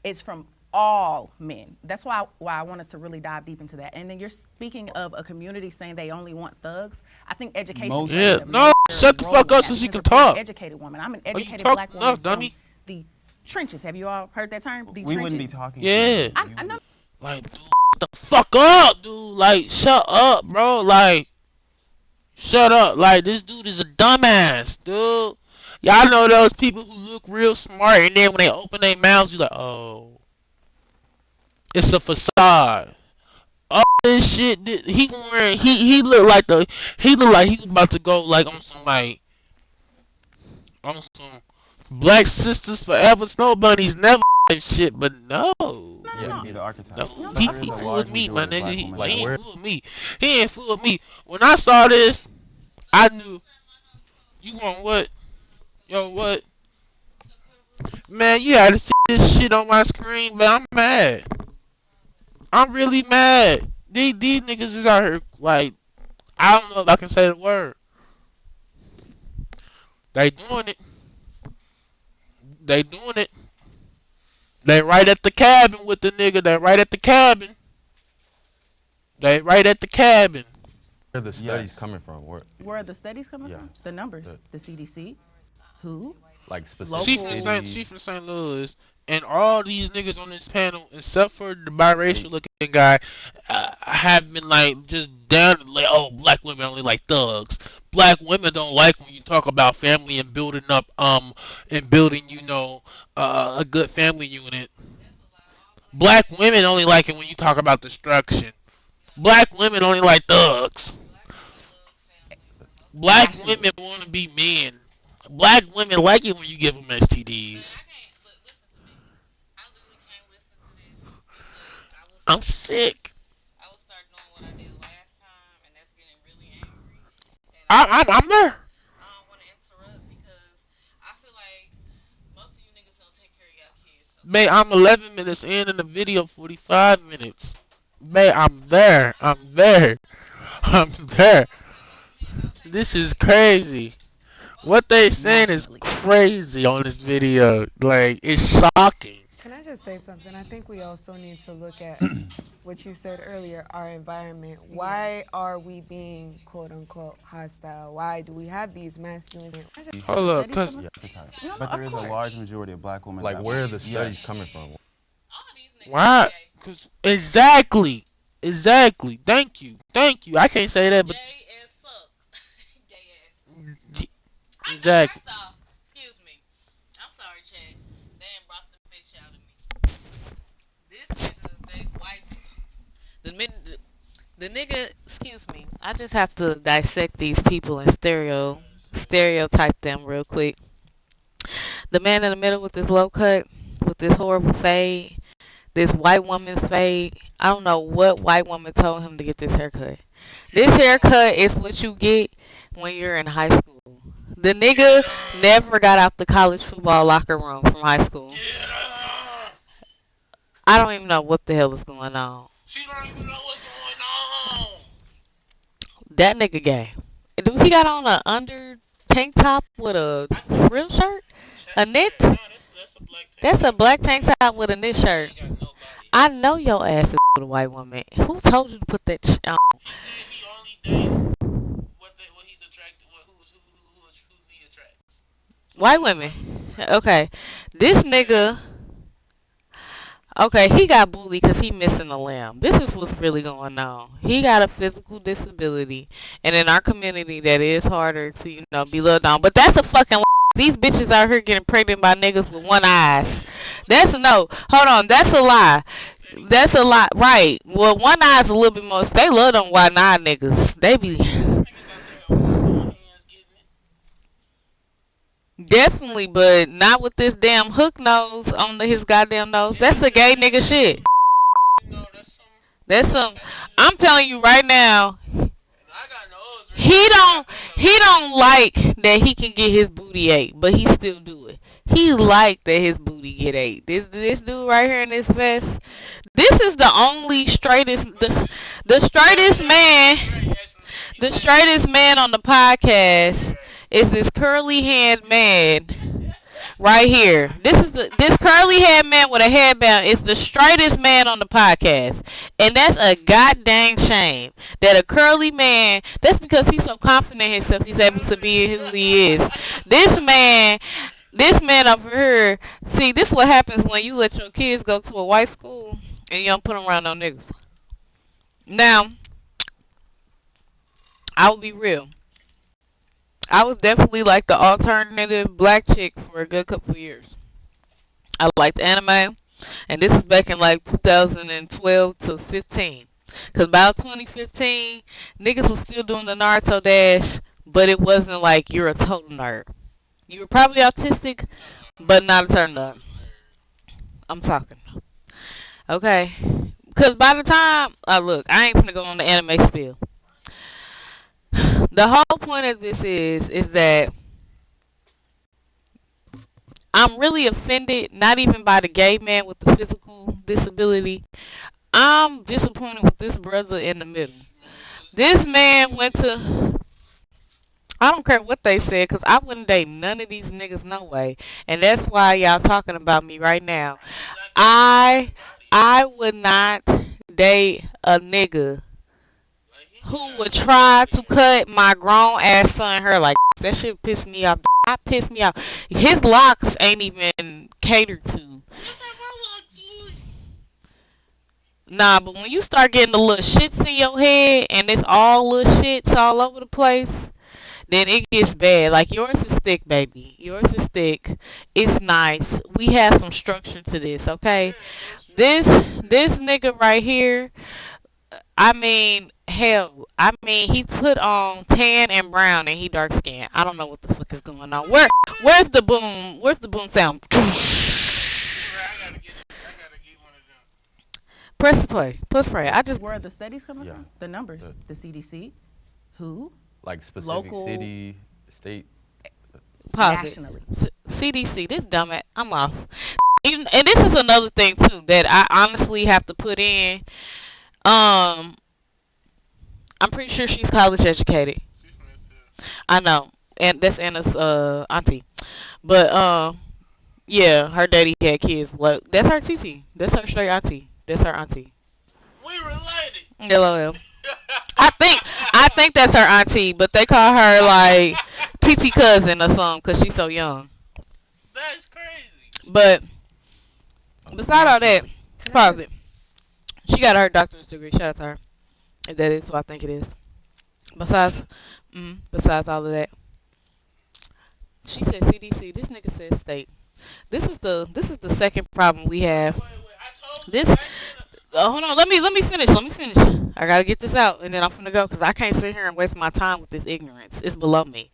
C: It's from all men. That's why I want us to really dive deep into that. And then you're speaking of a community saying they only want thugs. I think education plays a
A: no, shut the
C: role
A: fuck
C: in
A: up
C: that
A: so she
C: because
A: can
C: a very
A: talk.
C: educated woman. I'm an educated
A: talking
C: black woman
A: up, dummy?
C: from the trenches. Have you all heard that term? The
B: We
C: trenches?
B: wouldn't be talking.
A: Yeah.
C: I know.
A: Like, dude, shut the fuck up, dude. Like, shut up, bro. Like, shut up. Like, this dude is a dumbass, dude. Y'all know those people who look real smart and then when they open their mouths, you're like, oh, it's a facade. All this shit, he wearing, he looked like he looked like he was about to go like on some Black Sisters Forever Snow Bunnies never type shit, but no.
B: Wouldn't be the archetype.
A: No,
B: But
A: he
B: there is a
A: fooled
B: large
A: me, my
B: majority
A: nigga.
B: of black women
A: He
B: that
A: ain't fooled me. He ain't fooled me. When I saw this, I knew. You want what? Yo, what? Man, you had to see this shit on my screen, but I'm mad. I'm really mad. These niggas is out here, like, I don't know if I can say the word. They doing it. They doing it. They right at the cabin with the nigga. They right at the cabin. They right at the cabin.
I: Where the studies
B: Yes.
I: coming from?
C: Where are the studies coming
I: Yeah.
C: from? The numbers,
I: The,
C: the CDC, who,
I: like specific
A: She from
C: local.
A: St.
I: cities.
A: She from St. Louis, and all these niggas on this panel, except for the biracial
B: State.
A: looking guy, have been like just down like, oh, black women only like thugs. Black women don't like when you talk about family and building up, and building, a good family unit. Black women only like it when you talk about destruction. Black women only like thugs. Black
C: Actually,
A: women want to be men. Black women like it when you give them STDs. I'm sick. I'm there. Babe, I'm 11 minutes in and the video 45 minutes. Babe, I'm there. I'm there. I'm there. This is crazy. What they saying is
C: nationally.
A: crazy on this video. Like, it's shocking.
J: Can I just say something? I think we also need to look at what you said earlier, our environment. Why are we being quote unquote hostile? Why do we have these masculine?
C: Where
A: Hold
C: the
A: up,
C: studies
A: cause
C: coming
B: Yeah,
C: from?
B: it's high.
C: No, no,
B: But there
C: of
B: is a
C: course.
B: large majority of black women
I: Like
B: that
I: where are the studies
B: yes.
I: coming from?
A: why? Cause exactly, exactly. Thank you. I can't say that, but exactly.
K: I just have to dissect these people and stereotype them real quick. The man in the middle with this low cut, with this horrible fade, this white woman's fade. I don't know what white woman told him to get this haircut. This haircut is what you get when you're in high school. The nigga never got out the college football locker room from high school. I don't even know what the hell is going on.
A: She don't even know what's going on.
K: That nigga gay. Do he got on a under tank top with a real shirt? A knit?
A: No, that's a black tank
K: That's a
A: top.
K: black tank top with a knit
A: He
K: shirt.
A: ain't got no body.
K: I know your ass is with a white woman. Who told you to put that on?
A: He said he only date what he's attracted, who he attracts. So
K: White
A: he only
K: women.
A: like
K: Okay.
A: he
K: This
A: said
K: nigga, okay, he got bullied because he missing a limb. This is what's really going on. He got a physical disability. And in our community, that is harder to, be loved on. But that's a fucking lie. These bitches out here getting pregnant by niggas with one eye. That's a no. Hold on. That's a lie. That's a lie. Right. Well, one eye's a little bit more. They love them one eye niggas. They be
A: there's niggas out there holding hands getting it.
K: definitely, but not with this damn hook nose on his goddamn nose. That's a gay nigga shit.
A: That's some.
K: That's some.
A: That's
K: I'm telling you right now,
A: and I got nose ring.
K: he don't
A: I
K: he don't like that he can get his booty ate, but he still do it. He like that his booty get ate. This dude right here in this vest. This is the only straightest the straightest man the straightest man on the podcast is this curly haired man right here. This curly haired man with a headband is the straightest man on the podcast. And that's a goddamn shame. That a curly man, that's because he's so confident in himself, he's able to be who he is. This man over here, see, this is what happens when you let your kids go to a white school and you don't put them around no niggas. Now, I will be real. I was definitely like the alternative black chick for a good couple of years. I liked anime, and this is back in like 2012 to 15. Cause about 2015, niggas was still doing the Naruto dash, but it wasn't like you're a total nerd. You were probably autistic, but not a turn nerd. I'm talking. Okay. Cause by the time, look, I ain't gonna go on the anime spiel. The whole point of this is that I'm really offended, not even by the gay man with the physical disability. I'm disappointed with this brother in the middle. This man went to, I don't care what they said, because I wouldn't date none of these niggas no way. And that's why y'all talking about me right now. I would not date a nigga who would try to cut my grown ass son hair like that shit pissed me off. I pissed me off. His locks ain't even catered to. Nah, but when you start getting the little shits in your head and it's all little shits all over the place, then it gets bad. Like yours is thick, baby. Yours is thick. It's nice. We have some structure to this, okay? This nigga right here, I mean, hell, I mean, he's put on tan and brown and he dark skinned. I don't know what the fuck is going on. Where's the boom? Where's the boom sound? Press play. Press play. I just
C: Where are the studies coming
I: Yeah.
C: from? The numbers. The CDC. Who?
I: like specific
C: Local.
I: city, state.
K: pause it.
C: Nationally.
K: CDC. This dumb it. I'm off. Even, and this is another thing too that I honestly have to put in. I'm pretty sure she's college educated. I know, and that's Anna's auntie. But yeah, her daddy had kids. Well, that's her TT. That's her straight auntie. That's her auntie.
A: We related.
K: LOL. I think that's her auntie, but they call her like TT cousin or something because she's so young.
A: That's crazy.
K: But beside all that, pause it. She got her doctorate degree. Shout out to her. If that is who I think it is. Besides all of that, she said CDC. This nigga said state. This is the second problem we have. This. Hold on. Let me finish. I gotta get this out, and then I'm finna go because I can't sit here and waste my time with this ignorance. It's below me.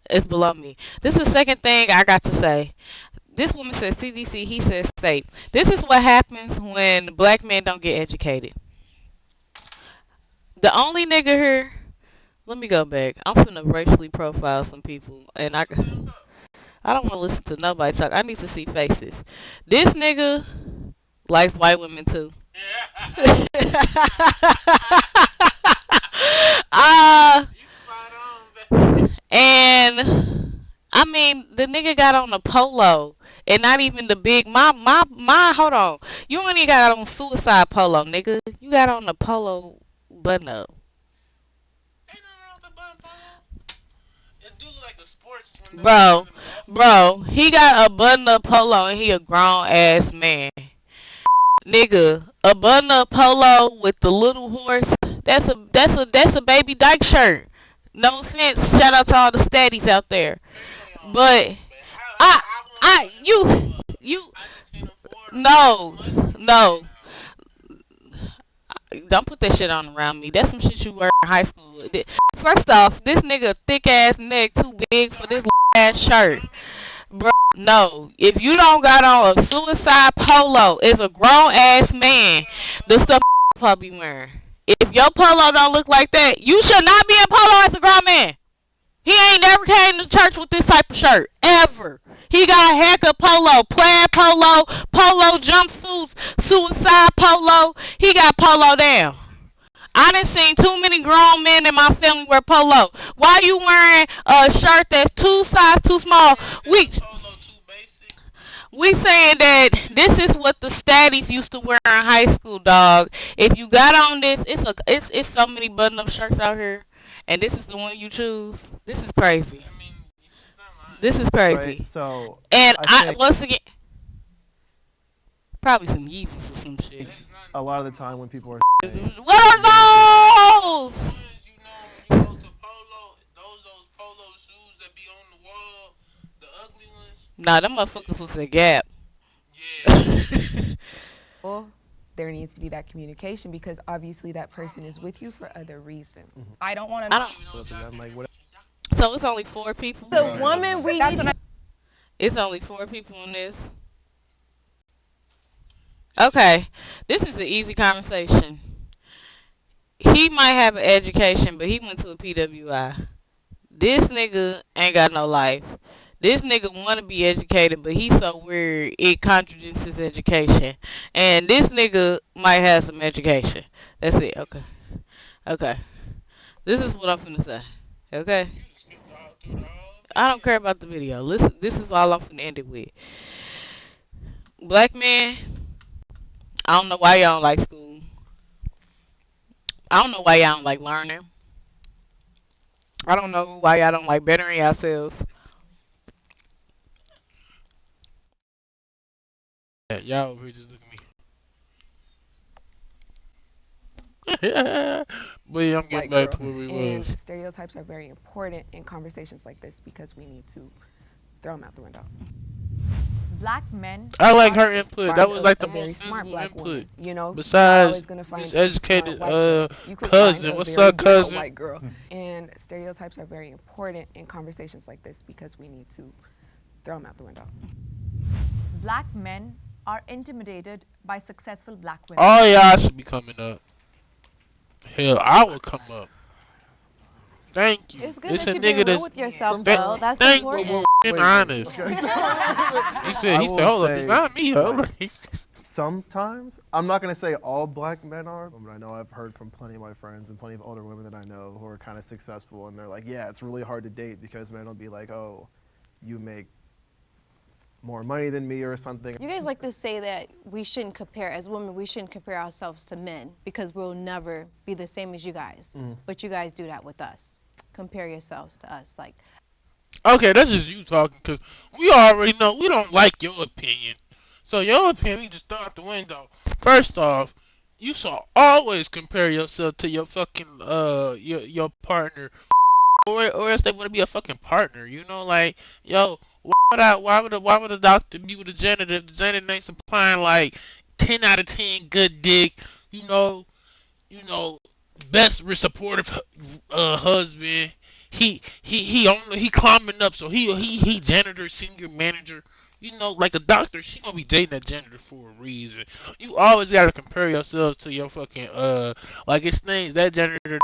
K: It's below me. This is the second thing I got to say. This woman says CDC. He says state. This is what happens when black men don't get educated. The only nigga here. Let me go back. I'm finna racially profile some people, and I don't want to listen to nobody talk. I need to see faces. This nigga likes white women too. And I mean, the nigga got on a polo, and not even the big. My. Hold on, you only got on suicide polo, nigga. You got on a polo button up. Bro, he got a button up polo and he a grown ass man. Nigga, a button up polo with the little horse, that's a baby dyke shirt. No offense, shout out to all the staddies out there. But you no. Don't put that shit on around me. That's some shit you wear in high school. First off, this nigga thick ass neck too big for this ass shirt. Bro, no. If you don't got on a suicide polo as a grown ass man, the stuff I'll be wearing. If your polo don't look like that, you should not be in polo as a grown man. He ain't never came to church with this type of shirt. Ever. He got a heck of polo, plaid polo, polo jumpsuits, suicide polo. He got polo down. I done seen too many grown men in my family wear polo. Why you wearing a shirt that's two size too small? We saying that this is what the staddies used to wear in high school, dog. If you got on this, it's so many button-up shirts out here, and this is the one you choose. This is crazy. This is crazy.
G: Right, so
K: And
G: I think
K: once again, probably some Yeezys or some shit.
G: a lot of the time when people are
K: What are those? Nah, them motherfuckers was a Gap.
J: Well, there needs to be that communication because obviously that person is with you for other reasons.
C: I don't want
K: I
C: to.
K: don't.
G: I'm like, what?
K: So it's only 4 people.
J: The woman we need to
K: It's only 4 people in this. Okay, this is an easy conversation. He might have an education, but he went to a PWI. This nigga ain't got no life. This nigga want to be educated, but he's so weird it contradicts his education. And this nigga might have some education. That's it. Okay. Okay. This is what I'm finna say. Okay. I don't care about the video. Listen, this is all I'm finna end it with. Black man, I don't know why y'all don't like school. I don't know why y'all don't like learning. I don't know why y'all don't like bettering yourselves.
A: Yeah, y'all over here just look at me. But yeah, I'm getting
J: White
A: back
J: girl.
A: to where we
J: And
A: was.
J: stereotypes are very important in conversations like this because we need to throw them out the window.
D: Black men
A: I like
D: are
A: her input. That
J: Find
A: was like
J: a
A: the
J: very
A: most
J: smart
A: sensible
J: black
A: input.
J: woman. You know, you're not
A: Besides
J: always going to find a smart
A: miseducated
J: white girl. You could find
A: cousin.
J: a
A: What's
J: very
A: up,
J: ghetto
A: cousin?
J: white girl. And stereotypes are very important in conversations like this because we need to throw them out the window.
D: black men are intimidated by successful black women.
A: All y'all should be coming up. Hell, I would come up. Thank you.
E: It's good
A: It's
E: that
A: a
E: you're being
A: nigga
E: real
A: that's
E: with yourself,
A: th-
E: though.
G: Sometimes.
E: That's
A: thank you
G: Whoa,
E: important.
A: for being
G: wait.
A: honest.
G: Okay.
A: He
G: I
A: said,
G: will
A: hold up, it's
G: say,
A: not me. Hold
G: like,
A: up.
G: sometimes, I'm not going to say all black men are, but I know I've heard from plenty of my friends and plenty of older women that I know who are kind of successful, and they're like, yeah, it's really hard to date because men will be like, oh, you make more money than me or something.
E: You guys like to say that we shouldn't compare, as women, we shouldn't compare ourselves to men because we'll never be the same as you guys. But you guys do that with us. Compare yourselves to us. Like,
A: Okay, that's just you talking, because we already know we don't like your opinion. So your opinion, we just throw out the window. First off, you should always compare yourself to your fucking, your partner. Or else they want to be a fucking partner, you know, like, yo, why would a doctor be with a janitor if the janitor ain't supplying like 10 out of 10 good dick, you know, you know, best supportive husband. He climbing up, so he janitor, senior manager. You know, like a doctor, she gonna be dating that janitor for a reason. You always gotta compare yourselves to your fucking like it's things that janitor.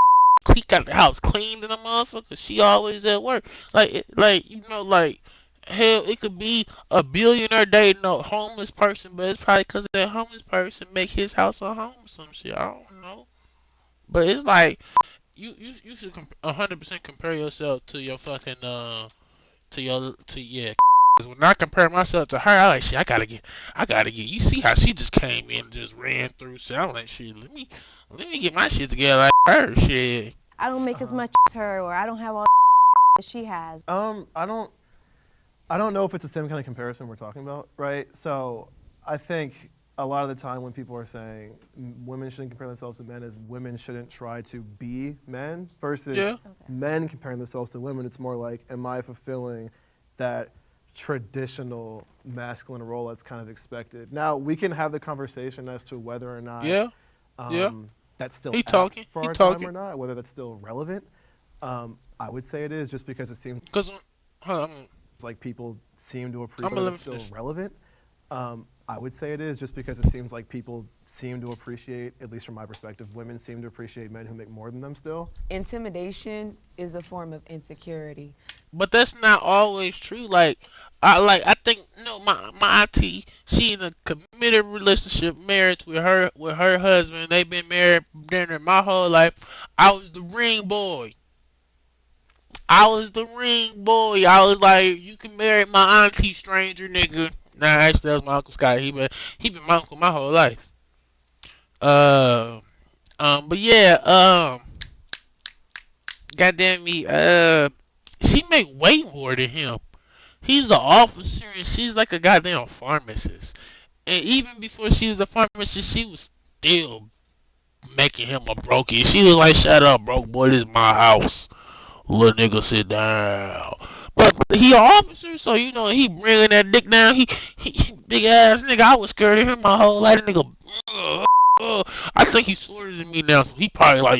A: He got the house cleaned and a motherfucker. She always at work. Like you know, like hell, it could be a billionaire dating a homeless person, but it's probably because that homeless person make his house a home or some shit. I don't know. But it's like you should 100% compare yourself to your fucking to yeah. 'Cause when I compare myself to her, I like shit. I gotta get. You see how she just came in and just ran through. So I'm like shit. Let me get my shit together like her. Shit.
E: I don't make as much as her, or I don't have all that she has.
G: I don't know if it's the same kind of comparison we're talking about, right? So I think a lot of the time when people are saying women shouldn't compare themselves to men, is women shouldn't try to be men versus
A: Yeah.
G: men comparing themselves to women. It's more like, am I fulfilling that traditional masculine role that's kind of expected? Now we can have the conversation as to whether or not
A: Yeah. Yeah.
G: that's still
A: He
G: apt
A: talking.
G: for
A: He
G: our time or
A: talking.
G: not, whether that's still relevant. I would say it is, just because it seems
A: Cause hold on,
G: like people seem to
A: I'm
G: appreciate
A: gonna
G: that
A: let
G: it's
A: me
G: still
A: finish.
G: relevant. I would say it is, just because it seems like people seem to appreciate, at least from my perspective, women seem to appreciate men who make more than them still.
J: Intimidation is a form of insecurity.
A: But that's not always true. I think no, my auntie, she in a committed relationship, marriage with her husband. They've been married during my whole life. I was the ring boy. I was the ring boy. I was like, you can marry my auntie, stranger nigga. Nah, actually, that was my uncle Scott. He been my uncle my whole life. Uh, but yeah, goddamn me, she make way more than him. He's an officer and she's like a goddamn pharmacist. And even before she was a pharmacist, she was still making him a brokey. She was like, "Shut up, broke boy. This is my house. Little nigga, sit down." But he an officer, so you know he bringing that dick down. He big ass nigga. I was scared of him my whole life. That nigga. I think he's shorter than me now, so he probably like,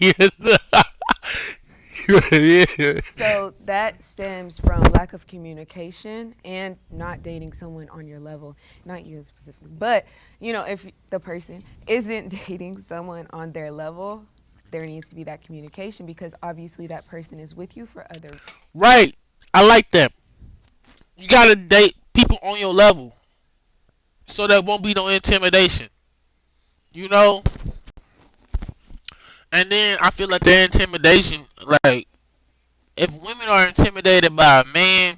A: yeah.
J: So that stems from lack of communication and not dating someone on your level. Not you specifically, but you know, if the person isn't dating someone on their level, there needs to be that communication because obviously that person is with you for other.
A: Right. I like that. You gotta date people on your level, so there won't be no intimidation. You know. And then I feel like the intimidation, like if women are intimidated by a man,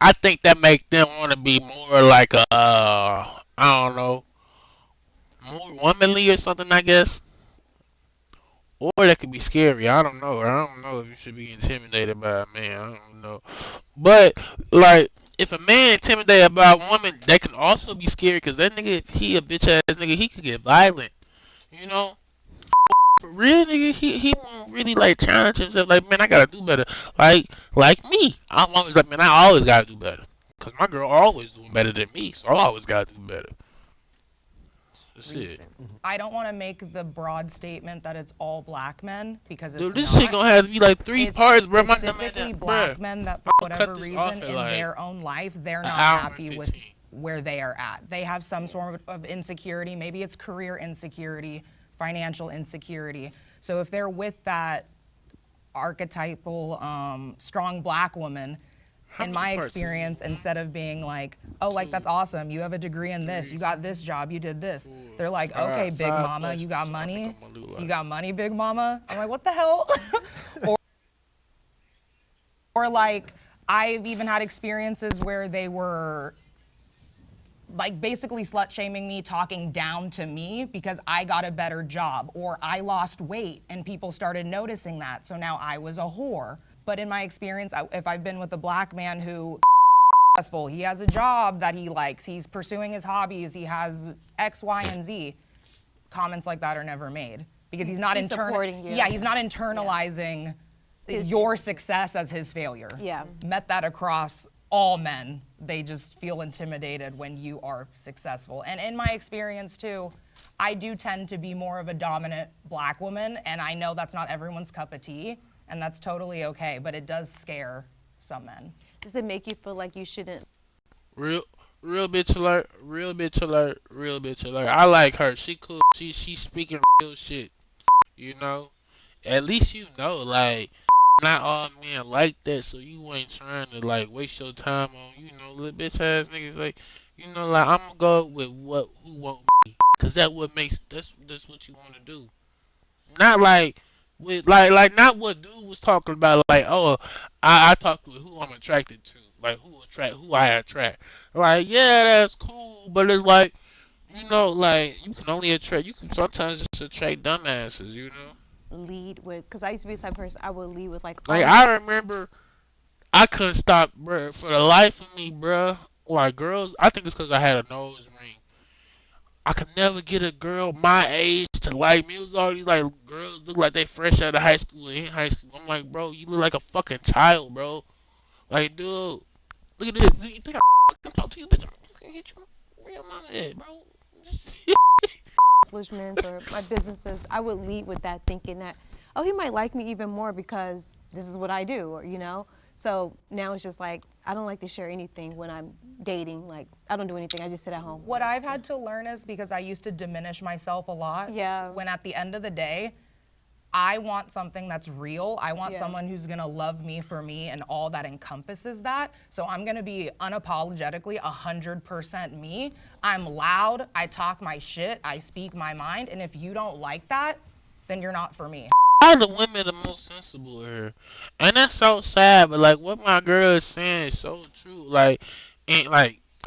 A: I think that make them want to be more like a, I don't know, more womanly or something, I guess. Or that could be scary. I don't know. I don't know if you should be intimidated by a man. I don't know. But like, if a man intimidated by a woman, that can also be scary because that nigga, if he a bitch ass nigga, he could get violent. You know, for real nigga, he won't really like challenge himself. Like, man, I gotta do better. Like me, I'm always like, man, I always gotta do better. Cause my girl always doing better than me, so I always gotta do better. That's it.
G: Mhm.
F: I don't want to make the broad statement that it's all black men because it's
A: Dude, this shit
F: not.
A: gonna have to be like three
F: It's
A: parts, bro. My dumb ass,
F: specifically
A: bruh.
F: black men that, for
A: I'm gonna
F: whatever
A: cut this off
F: reason,
A: at
F: in
A: like
F: their own life, they're
A: an
F: not
A: hour and
F: happy with
A: 15.
F: where they are at. They have some sort of insecurity. Maybe it's career insecurity, financial insecurity. So if they're with that archetypal strong black woman,
A: How
F: in
A: many
F: my
A: parts is this?
F: experience, instead of being like, oh, like
A: Two,
F: that's awesome, you have a degree in this,
A: three,
F: you got this job, you did this.
A: four,
F: They're like, okay, big
A: five
F: mama, you
A: questions.
F: got
A: I think
F: money,
A: I'm gonna do
F: you
A: like
F: got money, big mama. I'm like, what the hell? or, or like, I've even had experiences where they were like basically slut shaming me, talking down to me because I got a better job or I lost weight and people started noticing that. So now I was a whore. But in my experience, if I've been with a black man who successful, he has a job that he likes, he's pursuing his hobbies, he has X, Y, and Z, comments like that are never made because he's not
E: He's supporting you.
F: Yeah, he's not internalizing your success as his failure.
E: Yeah.
F: Met that across all men. They just feel intimidated when you are successful. And in my experience too, I do tend to be more of a dominant black woman, and I know that's not everyone's cup of tea, and that's totally okay, but it does scare some men.
E: Does it make you feel like you shouldn't?
A: real, real bitch alert, real bitch alert, real bitch alert. I like her. She cool. She speaking real shit. You know. At least you know, like, not all men like that, so you ain't trying to like waste your time on, little bitch ass niggas. Like, like I'm gonna go with who want me, cause that's what you want to do. Not like with not what dude was talking about. Like, oh, I talk with who I'm attracted to, like who I attract. Like, yeah, that's cool, but it's like, like you can only attract, you can sometimes just attract dumbasses,
E: Lead with, because I used to be the type of person I would lead with like
A: Like I remember, I couldn't stop, bruh, for the life of me, bruh. Like girls, I think it's because I had a nose ring. I could never get a girl my age to like me. It was all these like girls look like they fresh out of high school or in high school. I'm like, bro, you look like a fucking child, bro. Like, dude, look at this. Do you think I fucking talk to you, bitch? I'm fucking hit you real my head, bro.
E: accomplishments or my businesses, I would lead with that thinking that, oh, he might like me even more because this is what I do, or So now it's just like I don't like to share anything when I'm dating. Like I don't do anything. I just sit at home.
F: What I've had to learn is because I used to diminish myself a lot.
E: Yeah.
F: When at the end of the day, I want something that's real. I want someone who's gonna love me for me and all that encompasses that. So I'm gonna be unapologetically 100% me. I'm loud, I talk my shit, I speak my mind, and if you don't like that, then you're not for me.
A: All the women are most sensible here, and that's so sad. But like what my girl is saying is so true.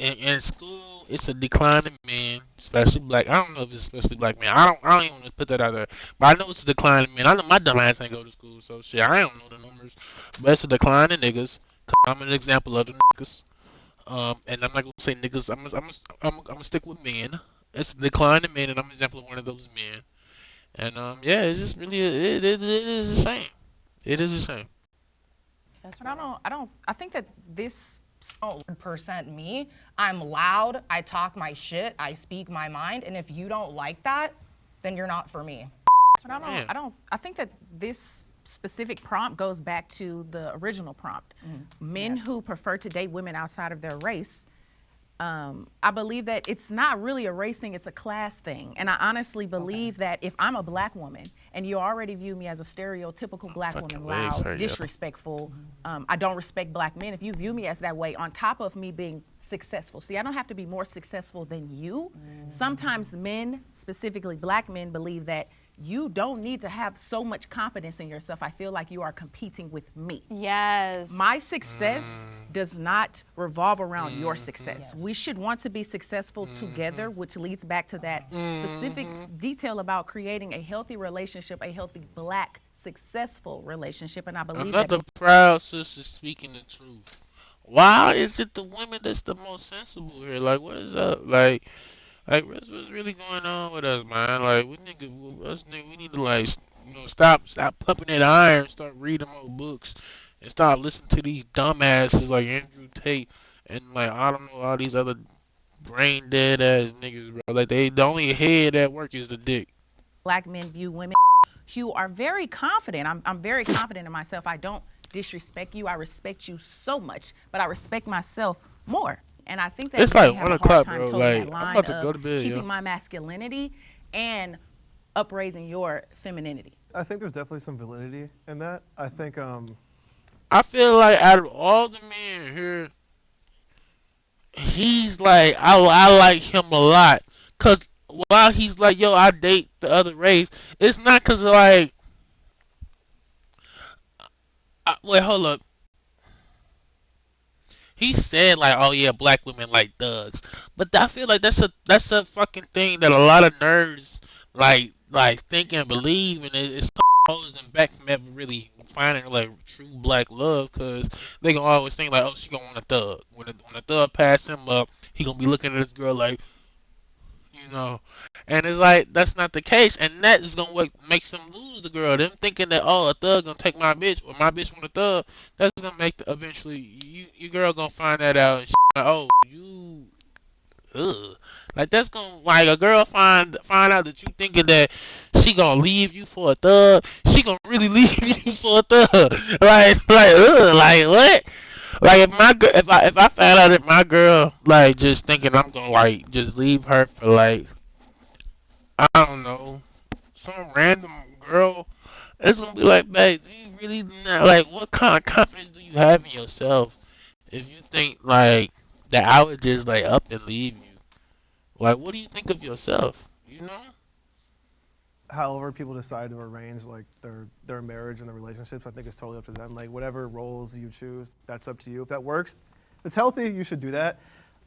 A: In school, it's a decline in men, especially black. I don't know if it's especially black men. I don't even want to put that out there. But I know it's a decline in men. I know my dumb ass ain't go to school, so shit. I don't know the numbers, but it's a decline in niggas. 'Cause I'm an example of the niggas. And I'm not gonna say niggas. I'm gonna stick with men. It's a decline in men, and I'm an example of one of those men. And yeah, it's just really it is a shame. It is a shame.
C: But I think that this
F: 100% me. I'm loud, I talk my shit, I speak my mind, and if you don't like that, then you're not for me.
C: But I think that this specific prompt goes back to the original prompt. Men who prefer to date women outside of their race. I believe that it's not really a race thing, it's a class thing. And I honestly believe that if I'm a black woman and you already view me as a stereotypical black woman, loud, disrespectful, I don't respect black men. If you view me as that way, on top of me being successful, see, I don't have to be more successful than you. Sometimes men, specifically black men, believe that you don't need to have so much confidence in yourself. I feel like you are competing with me.
E: Yes.
C: My success does not revolve around your success.
A: Mm-hmm.
C: We should want to be successful
A: Mm-hmm.
C: together, which leads back to that specific
A: Mm-hmm.
C: detail about creating a healthy relationship, a healthy black successful relationship. And I believe that
A: Another proud sister speaking the truth. Why is it the women that's the most sensible here? Like, what is up? Like, what's really going on with us, man? Like, we need to like, stop pumping that iron, start reading more books, and stop listening to these dumbasses like Andrew Tate and like I don't know all these other brain dead ass niggas, bro. Like the only head at work is the dick.
C: black men view women. You are very confident. I'm very confident in myself. I don't disrespect you. I respect you so much, but I respect myself more. And I think that
A: It's
C: men
A: like
C: have
A: one
C: a hard
A: o'clock,
C: time
A: bro.
C: toting
A: Like
C: that
A: I'm
C: line
A: about to
C: of
A: go to bed,
C: keeping
A: yo.
C: my masculinity and upraising your femininity.
G: I think there's definitely some validity in that. I think
A: I feel like out of all the men here, he's like I like him a lot. Cause while he's like, yo, I date the other race, it's not cause like, wait, hold up. He said like, oh yeah, black women like thugs, but I feel like that's a fucking thing that a lot of nerds like think and believe, and it's hoes and back from ever really finding like true black love, cause they gonna always think like, oh, she gonna want a thug. When the thug pass him up, he gonna be looking at this girl like, you know, and it's like that's not the case, and that is gonna what makes them lose the girl. Them thinking that oh a thug gonna take my bitch or my bitch want a thug, that's gonna make eventually your girl gonna find that out and like, oh you ugh. Like that's gonna like a girl find out that you thinking that she gonna leave you for a thug, she gonna really leave you for a thug. Like ugh, like what? Like if I found out that my girl like just thinking I'm gonna like just leave her for like I don't know some random girl, it's gonna be like, babe, do you really not like what kind of confidence do you have in yourself if you think like that I would just like up and leave you? Like, what do you think of yourself? You know?
G: however people decide to arrange like their marriage and their relationships, I think it's totally up to them. Like whatever roles you choose, that's up to you. If that works, if it's healthy, you should do that.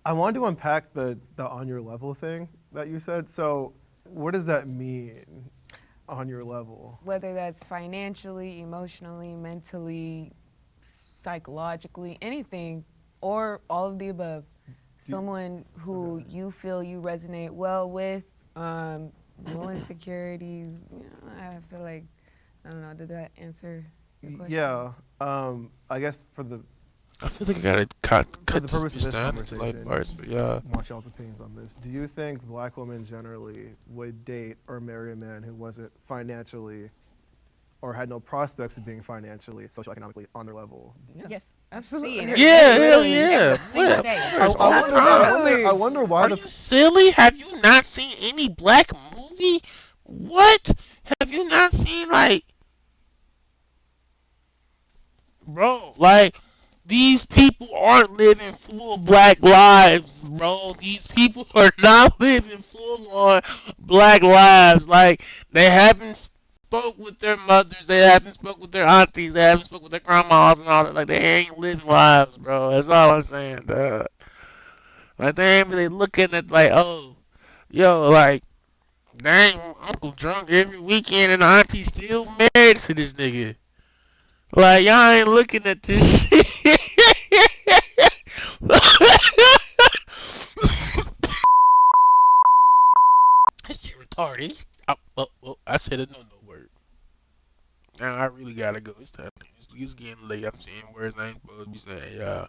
G: I wanted to unpack the on your level thing that you said. So what does that mean on your level?
J: Whether that's financially, emotionally, mentally, psychologically, anything, or all of the above. Someone who you feel you resonate well with, no insecurities. I feel like, I don't know, did that answer your question?
G: Yeah. I guess
A: I feel like I gotta cut,
G: for
A: cut
G: the
A: this
G: purpose of
A: bitch
G: this
A: down into like
G: conversation,
A: parts, but yeah.
G: want y'all's opinions on this. Do you think black women generally would date or marry a man who wasn't financially or had no prospects of being financially, socioeconomically on their level?
J: Yeah.
C: Yes.
J: Absolutely.
C: See it.
A: Yeah, hell
C: Every
A: yeah.
C: single
A: What?
C: day.
G: I wonder why
A: Are you silly? Have you not seen any black movie? What? Have you not seen like, bro? Like these people aren't living full black lives, bro. These people are not living full on black lives. Like they haven't spoke with their mothers, they haven't spoke with their aunties, they haven't spoke with their grandmas and all that. Like they ain't living lives, bro. That's all I'm saying, dog. Like they ain't really looking at like, oh, yo, like dang, Uncle drunk every weekend and the auntie still married to this nigga. Like y'all ain't looking at this shit. That shit retarded. I said a no word. Now I really gotta go. It's time. It's getting late. I'm saying words I ain't supposed to be saying, y'all.